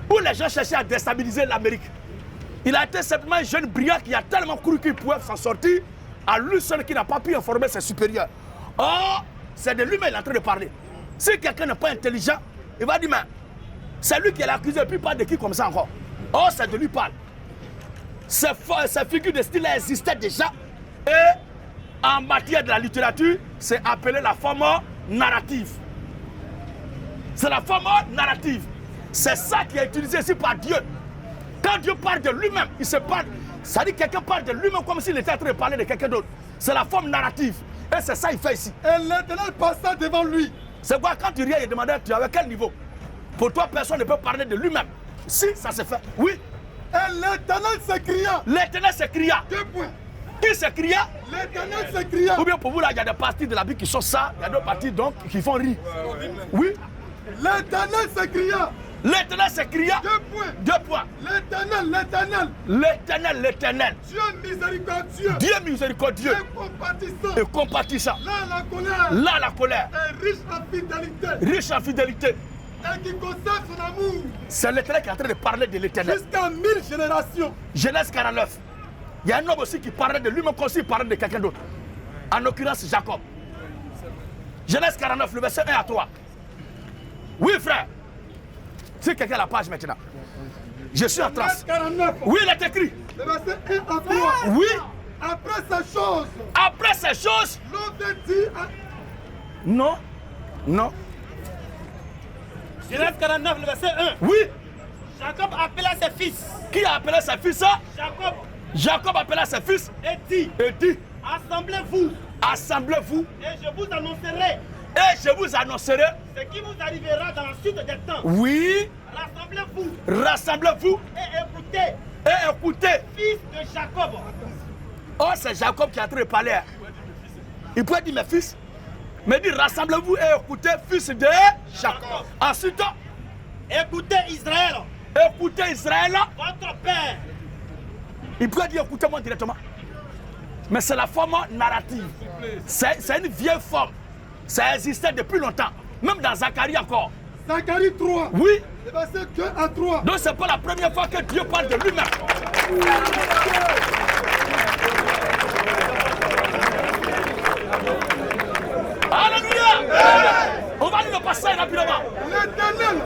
où les gens cherchaient à déstabiliser l'Amérique. Il a été simplement un jeune brillant qui a tellement cru qu'il pouvait s'en sortir, à lui seul qui n'a pas pu informer ses supérieurs. Or, c'est de lui-même qu'il est en train de parler. Si quelqu'un n'est pas intelligent, il va dire, mais c'est lui qui est l'accusé, et puis pas de qui comme ça encore. Or, c'est de lui parle. Ces figures de style existaient déjà. Et en matière de la littérature, c'est appelé la forme narrative. C'est la forme narrative. C'est ça qui est utilisé ici par Dieu. Quand Dieu parle de lui-même, il se parle. Ça dit que quelqu'un parle de lui-même comme s'il était en train de parler de quelqu'un d'autre. C'est la forme narrative. Et c'est ça qu'il fait ici. Et l'Éternel passa devant lui. C'est quoi quand tu riais, il demandait, tu avais quel niveau? Pour toi, personne ne peut parler de lui-même. Si, ça se fait. Oui. Et l'Éternel s'écria. L'Éternel s'écria. 2 points. Qui s'écria? L'Éternel s'écria. Ou bien pour vous, là, il y a des parties de la Bible qui sont ça, il y a d'autres parties donc qui font rire. Oui. L'Éternel s'écria. L'Éternel s'écria. 2 points. 2 points. L'Éternel, l'Éternel. L'Éternel, l'Éternel. Dieu miséricordieux. Dieu miséricordieux. Et compatissant. Et compatissant. Là, la colère. Là, la colère. Et riche en fidélité. Riche en fidélité. Et qui conserve son amour. C'est l'Éternel qui est en train de parler de l'Éternel. Jusqu'à 1000 générations. Genèse 49. Il y a un homme aussi qui parlait de lui-même comme s'il parlait de quelqu'un d'autre. En l'occurrence, Jacob. Genèse 49, le verset 1 à 3. Oui, frère. Si quelqu'un a la page maintenant. Je suis en trace. 49. Oui, il est écrit. Le verset 1 à 3. Oui. Après ces choses. Après ces choses. L'homme dit à... Non. Non. Genèse 49, le verset 1. Oui. Jacob appela ses fils. Qui a appelé ses fils ça? Jacob. Jacob appela ses fils Et dit, assemblez-vous. Assemblez-vous. Et je vous annoncerai. Et je vous annoncerai. Ce qui vous arrivera dans la suite des temps. Oui. Rassemblez-vous. Rassemblez-vous. Et écoutez. Et écoutez. Fils de Jacob. Oh, c'est Jacob qui est en train de parler. Il peut dire mes fils. Mais dit rassemblez-vous et écoutez, fils de Jacob. Ensuite, écoutez Israël. Écoutez Israël. Votre père. Il peut dire écoutez-moi directement. Mais c'est la forme narrative. C'est une vieille forme. Ça existait depuis longtemps. Même dans Zacharie encore. Zacharie 3. Oui. Le verset 2 à 3. Donc c'est pas la première fois que Dieu parle de lui-même. Alléluia. On va lire le passage rapidement. L'Éternel.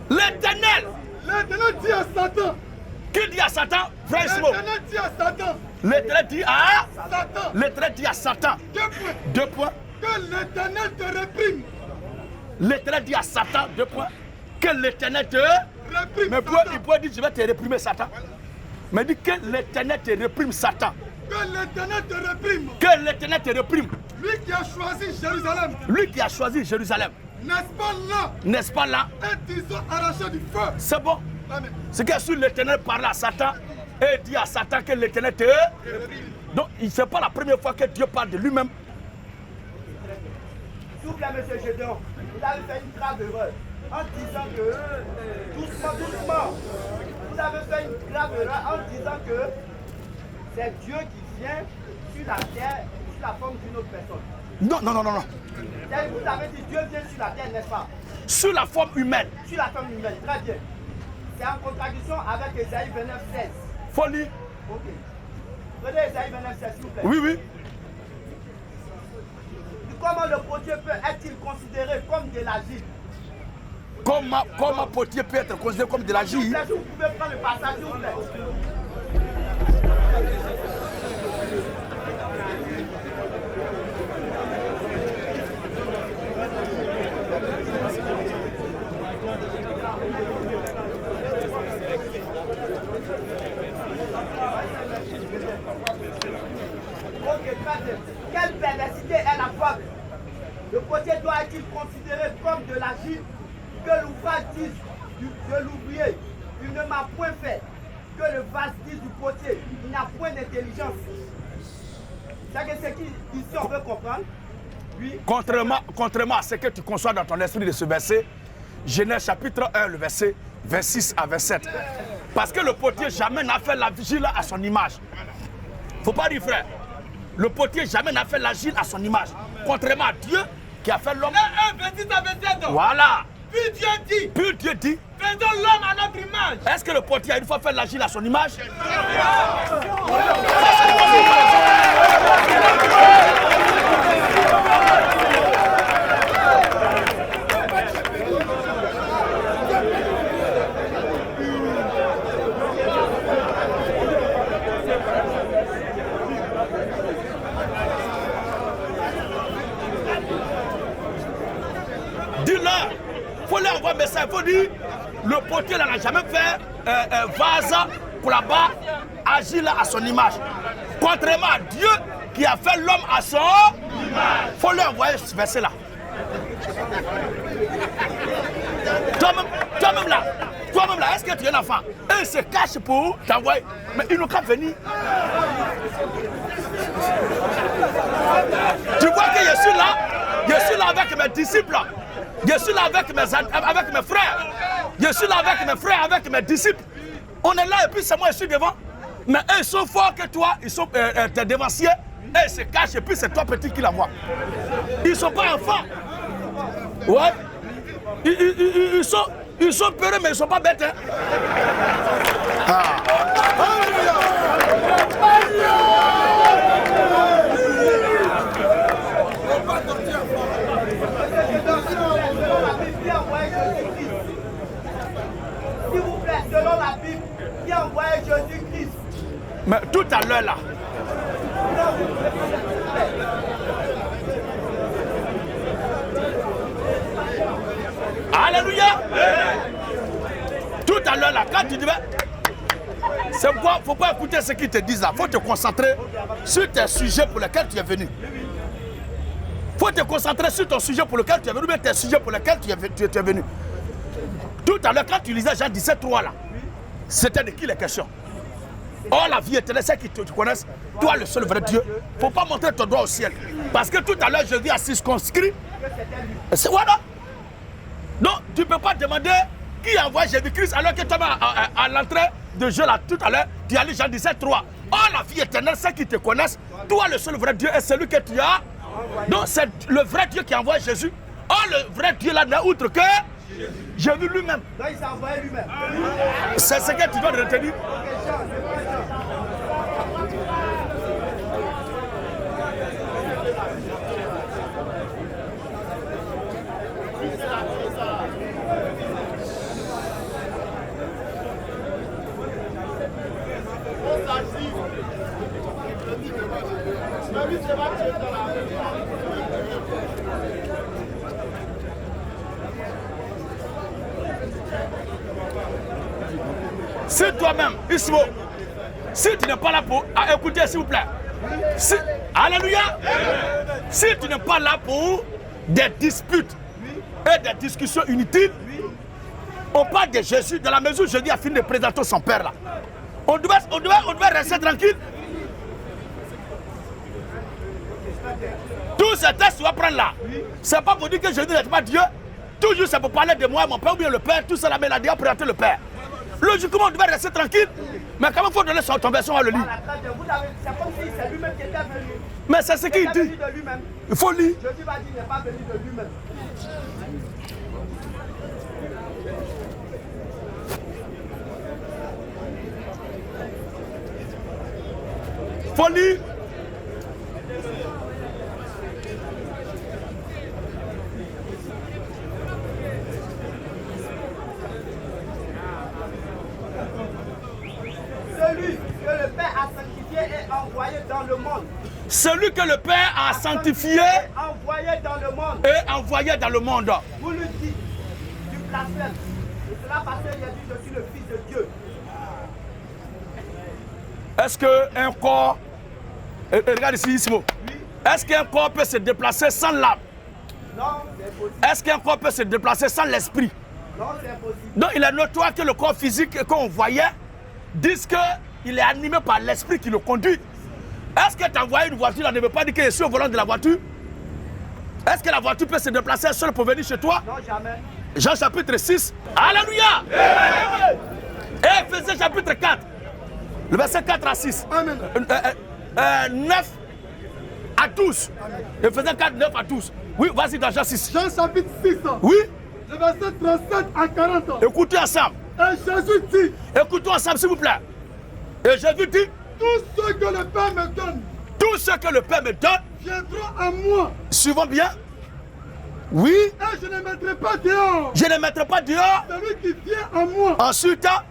L'Éternel. L'Éternel dit à Satan. Qui dit à Satan? Frère Simon. L'Éternel dit à Satan. L'Éternel dit à Satan. L'Éternel dit à Satan. 2 points. 2 points. Que l'Éternel te réprime. l'Éternel dit à Satan, deux points, que l'Éternel te Réprime mais Satan. il pourrait dire, je vais te réprimer Satan. Mais dit que l'Éternel te réprime Satan. Que l'Éternel te réprime. Que l'Éternel te réprime. Lui qui a choisi Jérusalem. Lui qui a choisi Jérusalem. N'est-ce pas là? N'est-ce pas là? Un tison arraché du feu. C'est bon. Amen. C'est que sur l'Éternel parle à Satan et dit à Satan que l'Éternel te Réprime. donc ce n'est pas la première fois que Dieu parle de lui-même. S'il vous plaît, monsieur Gédéon, vous avez fait une grave erreur en disant que, doucement, vous avez fait une grave erreur en disant que c'est Dieu qui vient sur la terre, sur la forme d'une autre personne. Non. Vous avez dit Dieu vient sur la terre, n'est-ce pas? Sur la forme humaine. Sur la forme humaine, très bien. C'est en contradiction avec Ésaïe 29, 16. Folie. Ok. Prenez Ésaïe 29, 16, s'il vous plaît. Oui. Comment le potier est-il considéré comme de l'argile? Comment un potier peut être considéré comme de l'argile? S'il vous plaît, vous pouvez prendre le passage, s'il vous plaît. Ok, très bien. Quelle perversité est la fable? Le potier doit être considéré comme de l'argile, que l'ouvrage dise de l'ouvrier, il ne m'a point fait, que le vase dise du potier, il n'a point d'intelligence. C'est ce qu'ici on veut comprendre. Oui. Contrairement à ce que tu conçois dans ton esprit de ce verset, Genèse chapitre 1, le verset 26 à 27. Parce que le potier jamais n'a fait l'argile à son image. Faut pas dire frère. Le potier jamais n'a fait l'argile à son image. Contrairement à Dieu qui a fait l'homme. 26 à 27. Voilà. Puis Dieu dit. faisons l'homme à notre image. Est-ce que le potier a une fois fait l'argile à son image? Dis-leur, il faut leur envoyer un message, il faut dire, le potier n'a jamais fait un vase pour là-bas, agir là à son image. Contrairement à Dieu qui a fait l'homme à son image. Il faut leur envoyer ce verset-là. Toi-même là, est-ce que tu es un enfant? Eux ils se cachent pour t'envoyer, mais ils n'ont qu'à venir. Tu vois que je suis là avec mes disciples. Je suis là avec mes frères. Je suis là avec mes frères, avec mes disciples. On est là et puis c'est moi, je suis devant. Mais eux, ils sont forts que toi, ils sont tes devanciers. Eux, ils se cachent et puis c'est toi petit qui la vois. Ils ne sont pas enfants. Ouais. Ils sont peureux, mais ils ne sont pas bêtes. Hein? S'il vous plaît, selon la Bible, qui a envoyé Jésus-Christ? Mais tout à l'heure là. Alléluia. Tout à l'heure là, quand tu devais. C'est pourquoi il ne faut pas écouter ce qu'ils te disent là. Il faut te concentrer sur tes sujets pour lesquels tu es venu. Il faut te concentrer sur ton sujet pour lequel tu es venu, mais tes sujets pour lesquels tu es venu. Tout à l'heure, quand tu lisais Jean 17:3 là, c'était de qui les questions? Oh, la vie éternelle, c'est qui tu connaisses, toi le seul vrai Dieu. Il ne faut pas montrer ton doigt au ciel. Parce que tout à l'heure, je dis à circonscrit. C'est voilà. Donc, tu ne peux pas demander qui envoie Jésus-Christ alors que toi, à l'entrée de Jean là, tout à l'heure, tu as lu Jean 17:3. Oh, la vie éternelle, c'est qui te connaissent, toi le seul vrai Dieu est celui que tu as. Donc, c'est le vrai Dieu qui envoie Jésus. Oh, le vrai Dieu là n'est autre que Jésus lui-même. Donc, il s'est envoyé lui-même. C'est ce que tu dois retenir. Si toi-même, Ismo, si tu n'es pas là pour écouter, s'il vous plaît. Si, alléluia. Si tu n'es pas là pour des disputes et des discussions inutiles, on parle de Jésus dans la mesure où Jésus a fini de présenter son Père là. On devait rester tranquille. Tous ces textes tu vas prendre là. C'est pas pour dire que Jésus n'est pas Dieu. Toujours c'est pour parler de moi, mon Père ou bien le Père. Tout ça là, mais il a déjà présenté le Père. Logiquement, on devait rester tranquille. Mais quand il faut donner son version à le lire. C'est comme si c'est lui-même qui était venu. Mais c'est ce qu'il dit. Il faut lire. Jésus va dire qu'il n'est pas venu de lui-même. Faut lire. Celui que le Père a sanctifié et envoyé dans le monde. Celui que le Père a sanctifié Envoyé dans le monde. et envoyé dans le monde. Vous lui dites du blasphème. Et cela parce qu'il a dit je suis le Fils de Dieu. Est-ce qu'un corps, regarde ici, Ismo, est-ce qu'un corps peut se déplacer sans l'âme? Non, c'est impossible. Est-ce qu'un corps peut se déplacer sans l'esprit? Non, c'est impossible. Donc il est notoire que le corps physique qu'on voyait disent qu'il est animé par l'esprit qui le conduit. Est-ce que tu as envoyé une voiture, ça ne veut pas dire que je suis au volant de la voiture? Est-ce que la voiture peut se déplacer seule pour venir chez toi? Non, jamais. Jean chapitre 6. Alléluia! Et Éphésiens chapitre 4. Le verset 4 à 6. Amen. 9 à 12. Éphésiens 4, 9 à 12. Oui, vas-y dans Jean 6. Jean chapitre 6. Oui, Le verset 37 à 40. écoutez ensemble. Et Jésus dit, Écoutons ensemble, s'il vous plaît. Et Jésus dit, tout ce que le Père me donne tout ce que le Père me donne, viendra à moi. suivons bien. Oui, Et je ne mettrai pas dehors je ne mettrai pas dehors. celui qui vient à moi. Ensuite, Car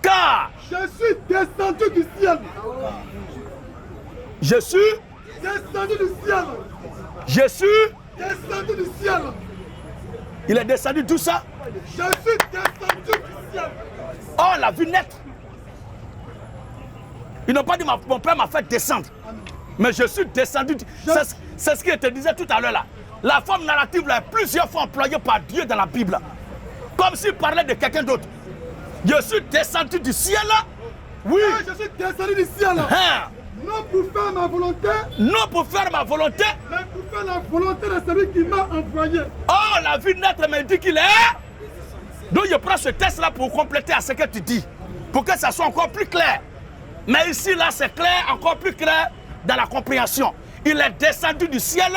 car je suis descendu du ciel. je suis, Descendu du ciel. je suis, Descendu du ciel. il est descendu d'où ça? Je suis descendu du ciel. Oh, la vue nette. Ils n'ont pas dit mon Père m'a fait descendre. Mais je suis descendu. C'est ce qu'il te disait tout à l'heure là. La forme narrative là est plusieurs fois employée par Dieu dans la Bible. Comme s'il parlait de quelqu'un d'autre. Je suis descendu du ciel là. Oui. Et je suis descendu du ciel. Hein. Non pour faire ma volonté, Non pour faire ma volonté. mais pour faire la volonté de celui qui m'a envoyé. Oh, la vue nette me dit qu'il est. Donc je prends ce test là pour compléter à ce que tu dis. Pour que ça soit encore plus clair. Mais ici là c'est clair, encore plus clair dans la compréhension. Il est descendu du ciel,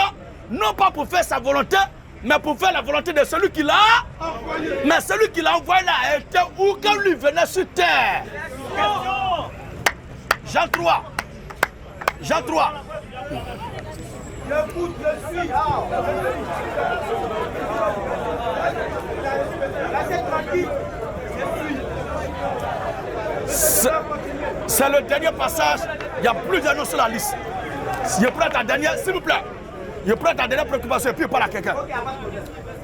non pas pour faire sa volonté, mais pour faire la volonté de celui qui l'a Envoyé. Mais celui qui l'a envoyé là était où quand lui venait sur terre? Jean 3. Jean 3. J'écoute, je suis. Restez tranquille. C'est le dernier passage. Il y a plusieurs noms sur la liste. Je prends ta dernière, s'il vous plaît. Je prends ta dernière préoccupation et puis je parle à quelqu'un.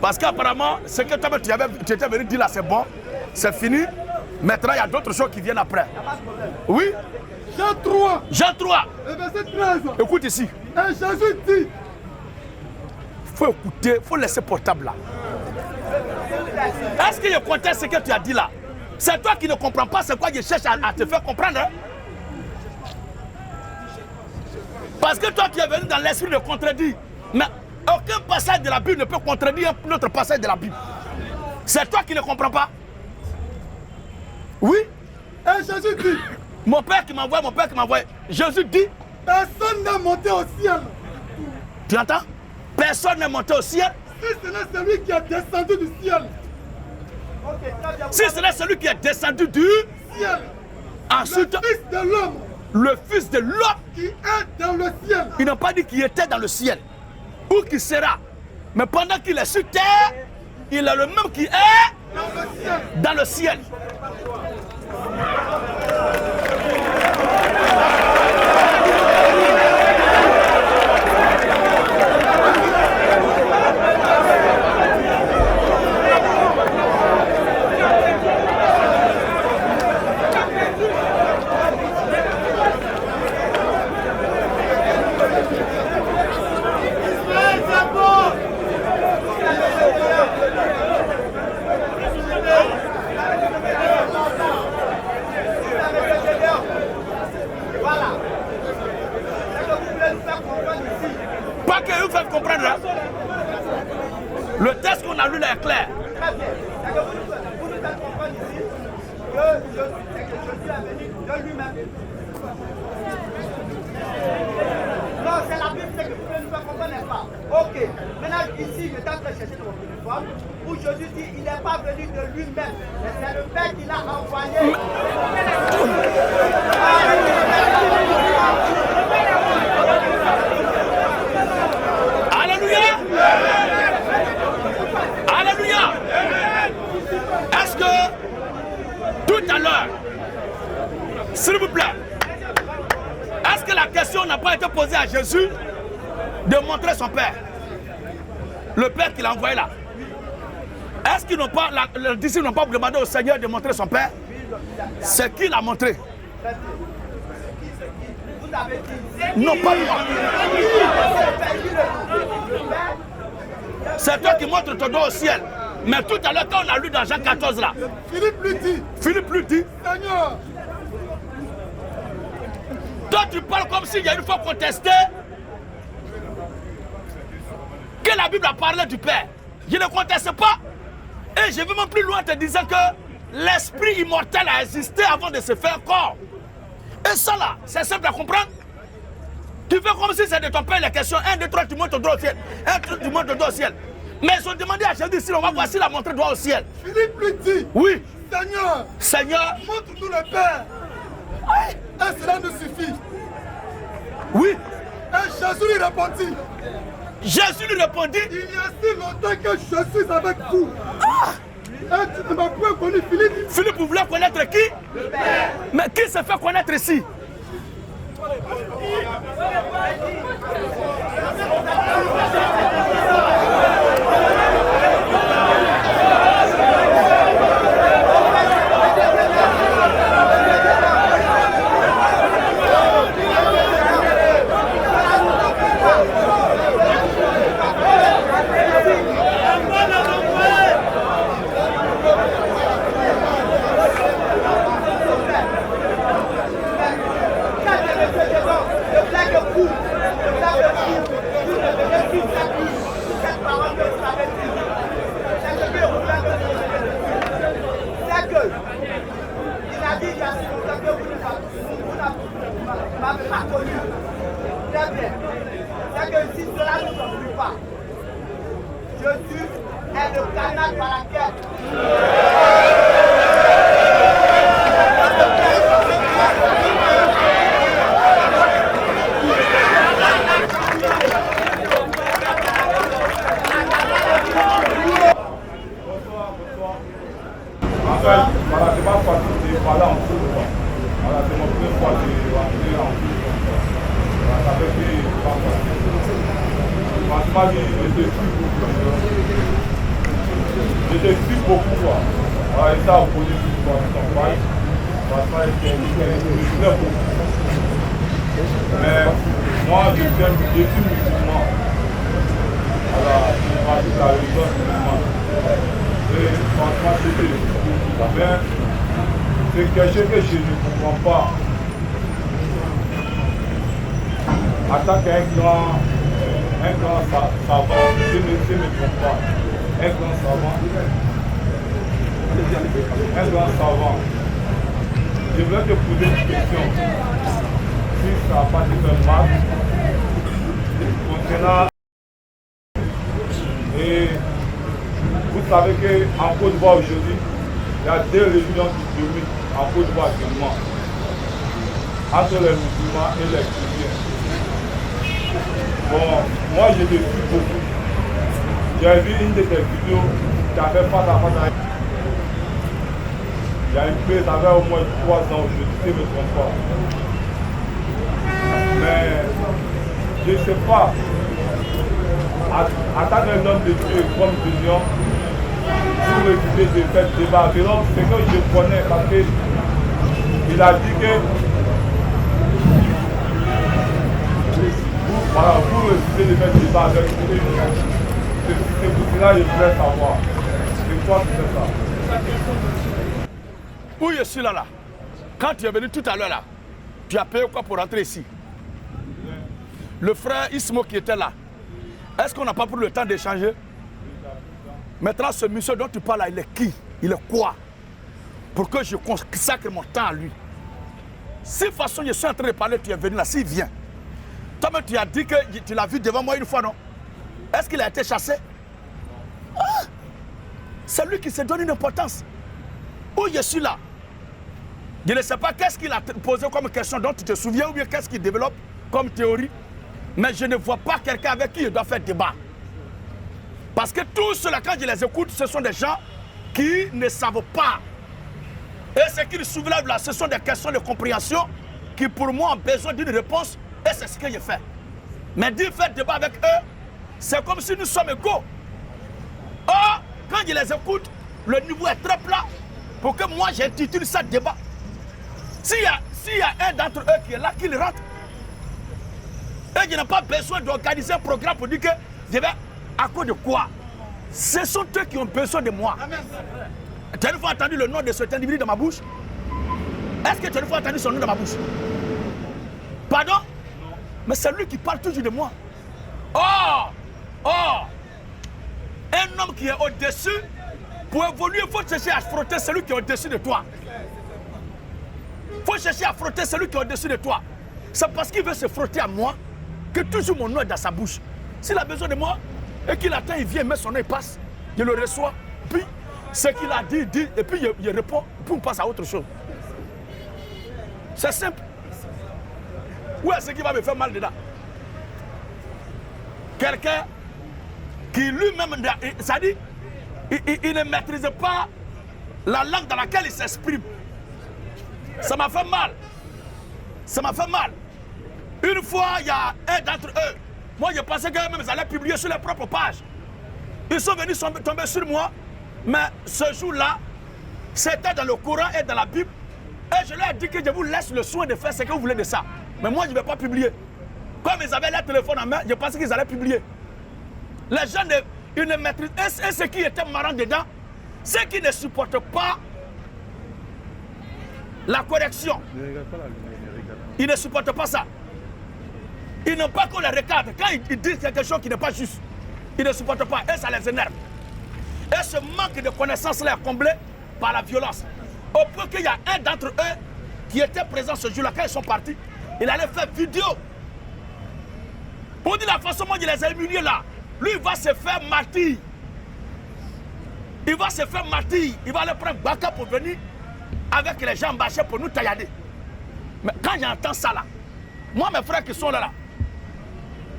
Parce qu'apparemment, ce que toi tu étais venu dire là, c'est bon, c'est fini. Maintenant, il y a d'autres choses qui viennent après. Oui? Jean 3, Jean 3. le verset 13. Écoute ici. Et Jésus dit, Il faut écouter, il faut laisser portable là. Est-ce que je conteste ce que tu as dit là? C'est toi qui ne comprends pas c'est quoi je cherche à te faire comprendre. Hein? Parce que toi, tu es venu dans l'esprit de contredire. Mais aucun passage de la Bible ne peut contredire un autre passage de la Bible. C'est toi qui ne comprends pas. Oui? et Jésus dit, Mon Père qui m'envoie, mon Père qui m'envoie. Jésus dit, personne n'est monté au ciel. tu entends? Personne n'est monté au ciel. Si ce n'est celui qui est descendu du ciel. Si ce n'est celui qui est descendu du Ciel. ensuite, Le Fils de l'homme le Fils de l'homme. qui est dans le ciel. Ils n'ont pas dit qu'il était dans le ciel ou qu'il sera. Mais pendant qu'il est sur terre, il est le même qui est Dans le ciel. dans le ciel. lui là est clair. Très bien. C'est que vous nous faites comprendre ici que Jésus est venu de lui-même. Non, c'est la Bible, c'est que vous pouvez nous faire comprendre, n'est-ce pas? Ok. Maintenant, ici, je suis en train de chercher dans votre uniforme, où Jésus dit il n'est pas venu de lui-même, mais c'est le Père qui l'a envoyé. Alléluia. Alléluia. Est-ce que tout à l'heure, s'il vous plaît, est-ce que la question n'a pas été posée à Jésus de montrer son Père? Le Père qu'il a envoyé là. Est-ce qu'ils n'ont pas, les disciples n'ont pas demandé au Seigneur de montrer son Père? C'est qui l'a montré. Vous avez dit. Non, pas moi. C'est toi qui montres ton doigt au ciel. Mais tout à l'heure, quand on a lu dans Jean 14 là, Philippe lui dit, Seigneur, toi tu parles comme s'il y a une fois contesté que la Bible a parlé du Père. Je ne conteste pas. Et je vais même plus loin en te disant que l'esprit immortel a existé avant de se faire corps. Et ça là, c'est simple à comprendre. Tu fais comme si c'est de ton Père les questions. 1, 2, 3, tu montes ton doigt au ciel. 1, 2, tu montes ton doigt au ciel. Mais ils ont demandé à Jésus si on va voir s'il a montré le doigt au ciel. Philippe lui dit, Oui. Seigneur, montre-nous le Père. Et cela nous suffit. Oui. Et Jésus lui répondit, Jésus lui répondit, il y a si longtemps que je suis avec vous. Et tu ne m'as point connu, Philippe. Philippe voulait connaître qui? Le Père. Mais qui se fait connaître ici? Jésus est le canal par laquelle voilà, c'est pas facile de parler en tout le temps. Voilà, c'est mon première fois de rentrer en tout le temps. Voilà, ça fait que c'est pas facile. Franchement, je t'explique beaucoup, quoi. Voilà, et ça, on connaît plus quoi, son paille. Franchement, je plais beaucoup. Mais moi, je suis musulman. Voilà, je pratique la religion musulmane. Et franchement, c'est quelque chose que je ne comprends pas. En tant qu'un grand savant, je ne comprends pas. Un grand savant. Je voulais te poser une question. Si ça n'a pas été mal, concernant. Et vous savez qu'en Côte d'Ivoire aujourd'hui, il y a 2 religions qui dominent en Côte d'Ivoire actuellement, entre les musulmans et les chrétiens. Bon, moi je te suis beaucoup. J'ai vu une de tes vidéos qui a fait face à face avec. Il y a une paix, ça fait au moins 3 ans aujourd'hui, si je ne me trompe pas. Mais je ne sais pas, en tant qu'un homme de Dieu comme Junior, pour éviter de faire débat. Donc, c'est que je connais parce qu'il a dit que vous évitez de faire débat avec lui. C'est pour cela que je voulais savoir. C'est quoi qui fait ça? Où je suis là? Quand tu es venu tout à l'heure là, tu as payé quoi pour rentrer ici? Le frère Ismo qui était là, est-ce qu'on n'a pas pris le temps d'échanger? Maintenant, ce monsieur dont tu parles là, il est qui? Il est quoi? Pour que je consacre mon temps à lui. Si de toute façon je suis en train de parler, tu es venu là, s'il vient. Toi-même, tu as dit que tu l'as vu devant moi une fois, non? Est-ce qu'il a été chassé? Ah, c'est lui qui se donne une importance. Où je suis là? Je ne sais pas qu'est-ce qu'il a posé comme question dont tu te souviens ou bien qu'est-ce qu'il développe comme théorie. Mais je ne vois pas quelqu'un avec qui il doit faire débat. Parce que tous ceux-là, quand je les écoute, ce sont des gens qui ne savent pas. Et ce qu'ils soulèvent là, ce sont des questions de compréhension qui pour moi ont besoin d'une réponse. Et c'est ce que je fais. Mais dire faire débat avec eux, c'est comme si nous sommes égaux. Or, quand je les écoute, le niveau est très plat pour que moi j'intitule ça débat. S'il y a un d'entre eux qui est là, qu'il rentre. Et je n'ai pas besoin d'organiser un programme pour dire que je vais à cause de quoi? Ce sont eux qui ont besoin de moi. Tu as une fois entendu le nom de cet individu dans ma bouche? Est-ce que tu as une fois entendu son nom dans ma bouche? Pardon? Mais c'est lui qui parle toujours de moi. Oh! Un homme qui est au-dessus, pour évoluer, il faut chercher à frotter celui qui est au-dessus de toi. Il faut chercher à frotter celui qui est au-dessus de toi. C'est parce qu'il veut se frotter à moi que toujours mon nom est dans sa bouche. S'il a besoin de moi et qu'il attend, il vient, met son nom, il passe. Je le reçois. Puis, ce qu'il a dit, il dit, et puis il répond, puis on passe à autre chose. C'est simple. Où est-ce qui va me faire mal dedans? Quelqu'un qui lui-même, ça dit, il ne maîtrise pas la langue dans laquelle il s'exprime. Ça m'a fait mal. Ça m'a fait mal. Une fois, il y a un d'entre eux. Moi, je pensais qu'eux-mêmes allaient publier sur leurs propres pages. Ils sont venus tomber sur moi. Mais ce jour-là, c'était dans le Coran et dans la Bible. Et je leur ai dit que je vous laisse le soin de faire ce que vous voulez de ça. Mais moi, je ne vais pas publier. Comme ils avaient leur téléphone en main, je pensais qu'ils allaient publier. Les gens, ils ne maîtrisent. Et ce qui était marrant dedans, c'est qu'ils ne supportent pas la correction. Ils ne supportent pas ça. Ils n'ont pas qu'on les recadre. Quand ils disent quelque chose qui n'est pas juste, ils ne supportent pas. Et ça les énerve. Et ce manque de connaissances-là est comblé par la violence. Au point qu'il y a un d'entre eux qui était présent ce jour-là, quand ils sont partis, il allait faire vidéo. Pour dire la façon dont il les a humiliés là, lui il va se faire martyr. Il va se faire martyr. Il va aller prendre Baka pour venir avec les gens bâchés pour nous taillader. Mais quand j'entends ça là, moi mes frères qui sont là,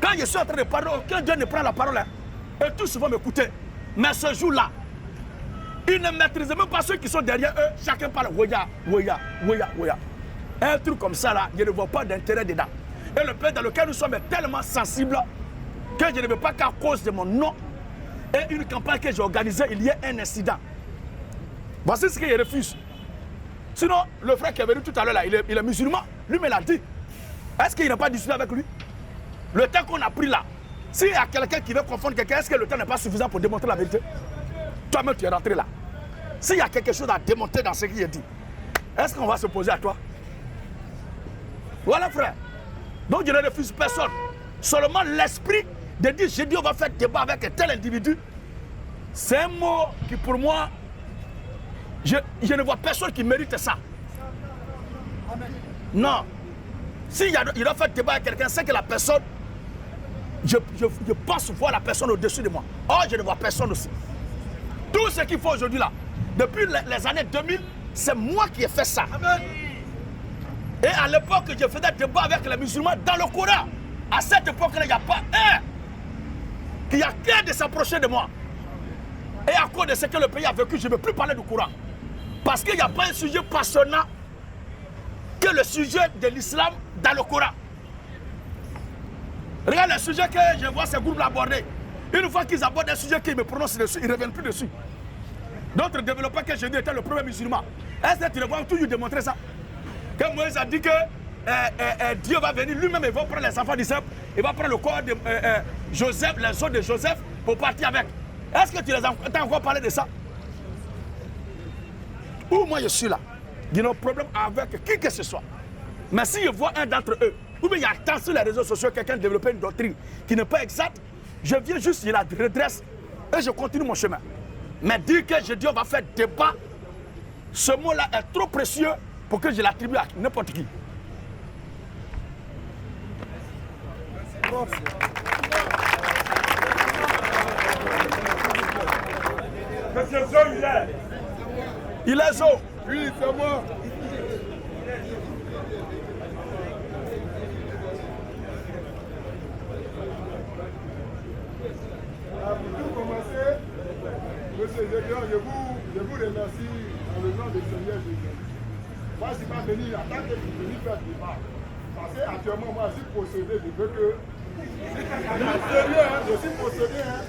quand je suis en train de parler, aucun Dieu ne prend la parole hein, et tous vont m'écouter. Mais ce jour-là, ils ne maîtrisent même pas ceux qui sont derrière eux. Chacun parle Woya. Un truc comme ça là, je ne vois pas d'intérêt dedans. Et le pays dans lequel nous sommes est tellement sensible que je ne veux pas qu'à cause de mon nom et une campagne que j'ai organisée, il y ait un incident. Voici ce qu'il refuse. Sinon, le frère qui est venu tout à l'heure là, il est musulman, lui me l'a dit. Est-ce qu'il n'a pas discuté avec lui? Le temps qu'on a pris là, s'il y a quelqu'un qui veut confondre quelqu'un, est-ce que le temps n'est pas suffisant pour démontrer la vérité? Toi-même, tu es rentré là. S'il y a quelque chose à démontrer dans ce qu'il a dit, est-ce qu'on va se poser à toi? Voilà, frère. Donc, je ne refuse personne. Seulement l'esprit de dire, j'ai dit, on va faire débat avec un tel individu. C'est un mot qui, pour moi, je ne vois personne qui mérite ça. Non. S'il doit faire débat avec quelqu'un, c'est que la personne, je pense voir la personne au-dessus de moi. Or, je ne vois personne aussi. Tout ce qu'il faut aujourd'hui là, depuis les années 2000, c'est moi qui ai fait ça. Amen. Et à l'époque, je faisais débat avec les musulmans dans le Coran. À cette époque-là, il n'y a pas un qui a qu'un de s'approcher de moi. Et à cause de ce que le pays a vécu, je ne veux plus parler du Coran. Parce qu'il n'y a pas un sujet passionnant que le sujet de l'islam dans le Coran. Regarde le sujet que je vois ces groupes aborder. Une fois qu'ils abordent un sujet qu'ils me prononcent dessus, ils ne reviennent plus dessus. D'autres développeurs que j'ai dit étaient le premier musulman. Est-ce que tu les vois toujours démontrer ça? Que Moïse a dit que Dieu va venir, lui-même, il va prendre les enfants d'Israël, il va prendre le corps de Joseph, les os de Joseph, pour partir avec. Est-ce que tu as encore parlé de ça? Ou moi je suis là, il y a un problème avec qui que ce soit. Mais si je vois un d'entre eux, ou bien il y a tant sur les réseaux sociaux, quelqu'un développer une doctrine qui n'est pas exacte, je viens juste, je la redresse et je continue mon chemin. Mais dire que je dis on va faire débat, ce mot-là est trop précieux pour que je l'attribue à n'importe qui. Monsieur Zo, il est. Il est Zo. Oui, c'est moi. Pour tout commencer, Monsieur Gédéon, je vous remercie en le nom du Seigneur Jésus. Moi, je ne suis pas venu en tant que venu faire débat. Parce qu'actuellement, moi, je suis possédé, je veux que... Sérieux, hein, je suis possédé, hein.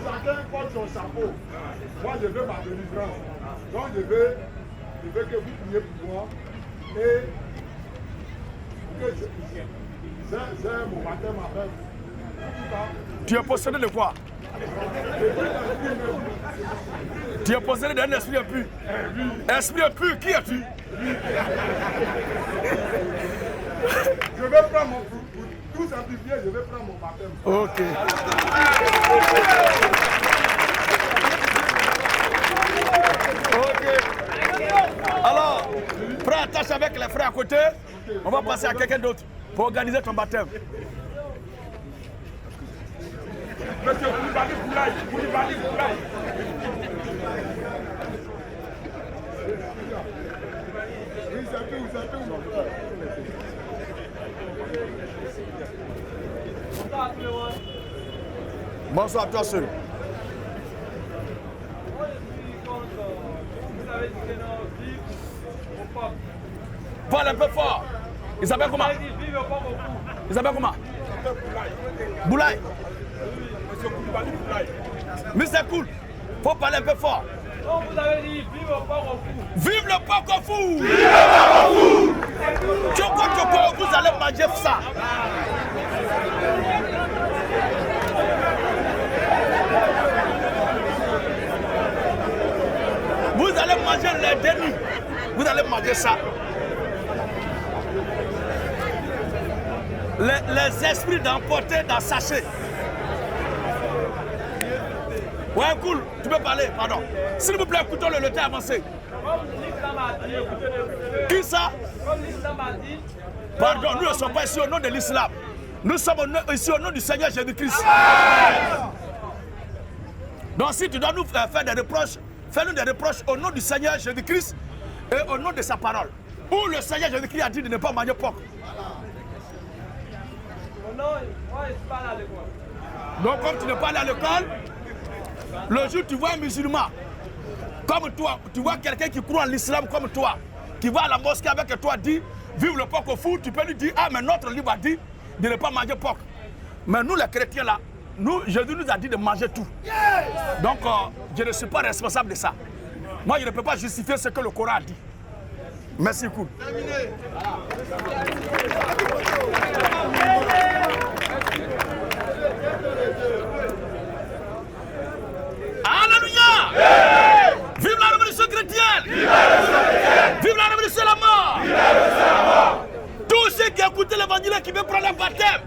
Chacun porte son chapeau. Moi, je veux ma délivrance. Donc, je veux que vous priez pour moi. Et que j'ai mon baptême avec. Tu es possédé de quoi? Tu es possédé d'un esprit impur. Esprit impur, qui es-tu? Je vais prendre mon... Pour tout simplifier, je vais prendre mon baptême. Ok. Ok. Alors, prends attache avec les frères à côté. On va passer à quelqu'un d'autre pour organiser ton baptême. Monsieur Koulibaly Boulaye, Koulibaly Boulaye. Oui, c'est tout, c'est tout. Bonsoir à toi seul. Parle un peu fort. Il s'appelle comment? Il s'appelle comment? Boulaye. Monsieur Koulibaly Boulaye. Mr. Cool, faut parler un peu fort. Non, vous avez dit vive le Poko Fou. Vive le Poko Fou! Vive le Poko Fou! Choco Choco, vous allez manger ça. Vous allez manger les dénis. Vous allez manger ça. Les esprits d'emporter dans sachet. Ouais, cool, tu peux parler, pardon. S'il vous plaît, écoutons le temps avancé. Comme l'islam a dit, Qui ça? comme l'islam a dit, Pardon, nous ne sommes pas ici au nom de l'islam. Nous sommes ici au nom du Seigneur Jésus-Christ. Donc si tu dois nous faire des reproches, fais-nous des reproches au nom du Seigneur Jésus-Christ et au nom de sa parole. Où le Seigneur Jésus-Christ a dit de ne pas manger porc. non, moi je suis pas à l'école. Donc comme tu n'es pas allé à l'école, le jour où tu vois un musulman, comme toi, tu vois quelqu'un qui croit en l'islam comme toi, qui va à la mosquée avec toi, dit, vive le porc au four, tu peux lui dire, ah mais notre livre a dit de ne pas manger porc. Mais nous les chrétiens là, Jésus nous a dit de manger tout. Donc je ne suis pas responsable de ça. Moi je ne peux pas justifier ce que le Coran a dit. Merci beaucoup. Alléluia! Yeah! Vive la révolution chrétienne! Vive la révolution chrétienne! Vive la révolution de la mort! Vive la révolution de la mort! Tous ceux qui écoutent l'évangile et qui veulent prendre le baptême,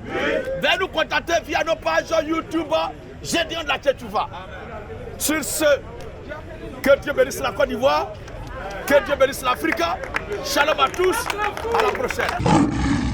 venez nous contacter via nos pages YouTube Gédéon de la Tchétchouva. Sur ce, que Dieu bénisse la Côte d'Ivoire, que Dieu bénisse l'Afrique. Shalom à tous, à la prochaine.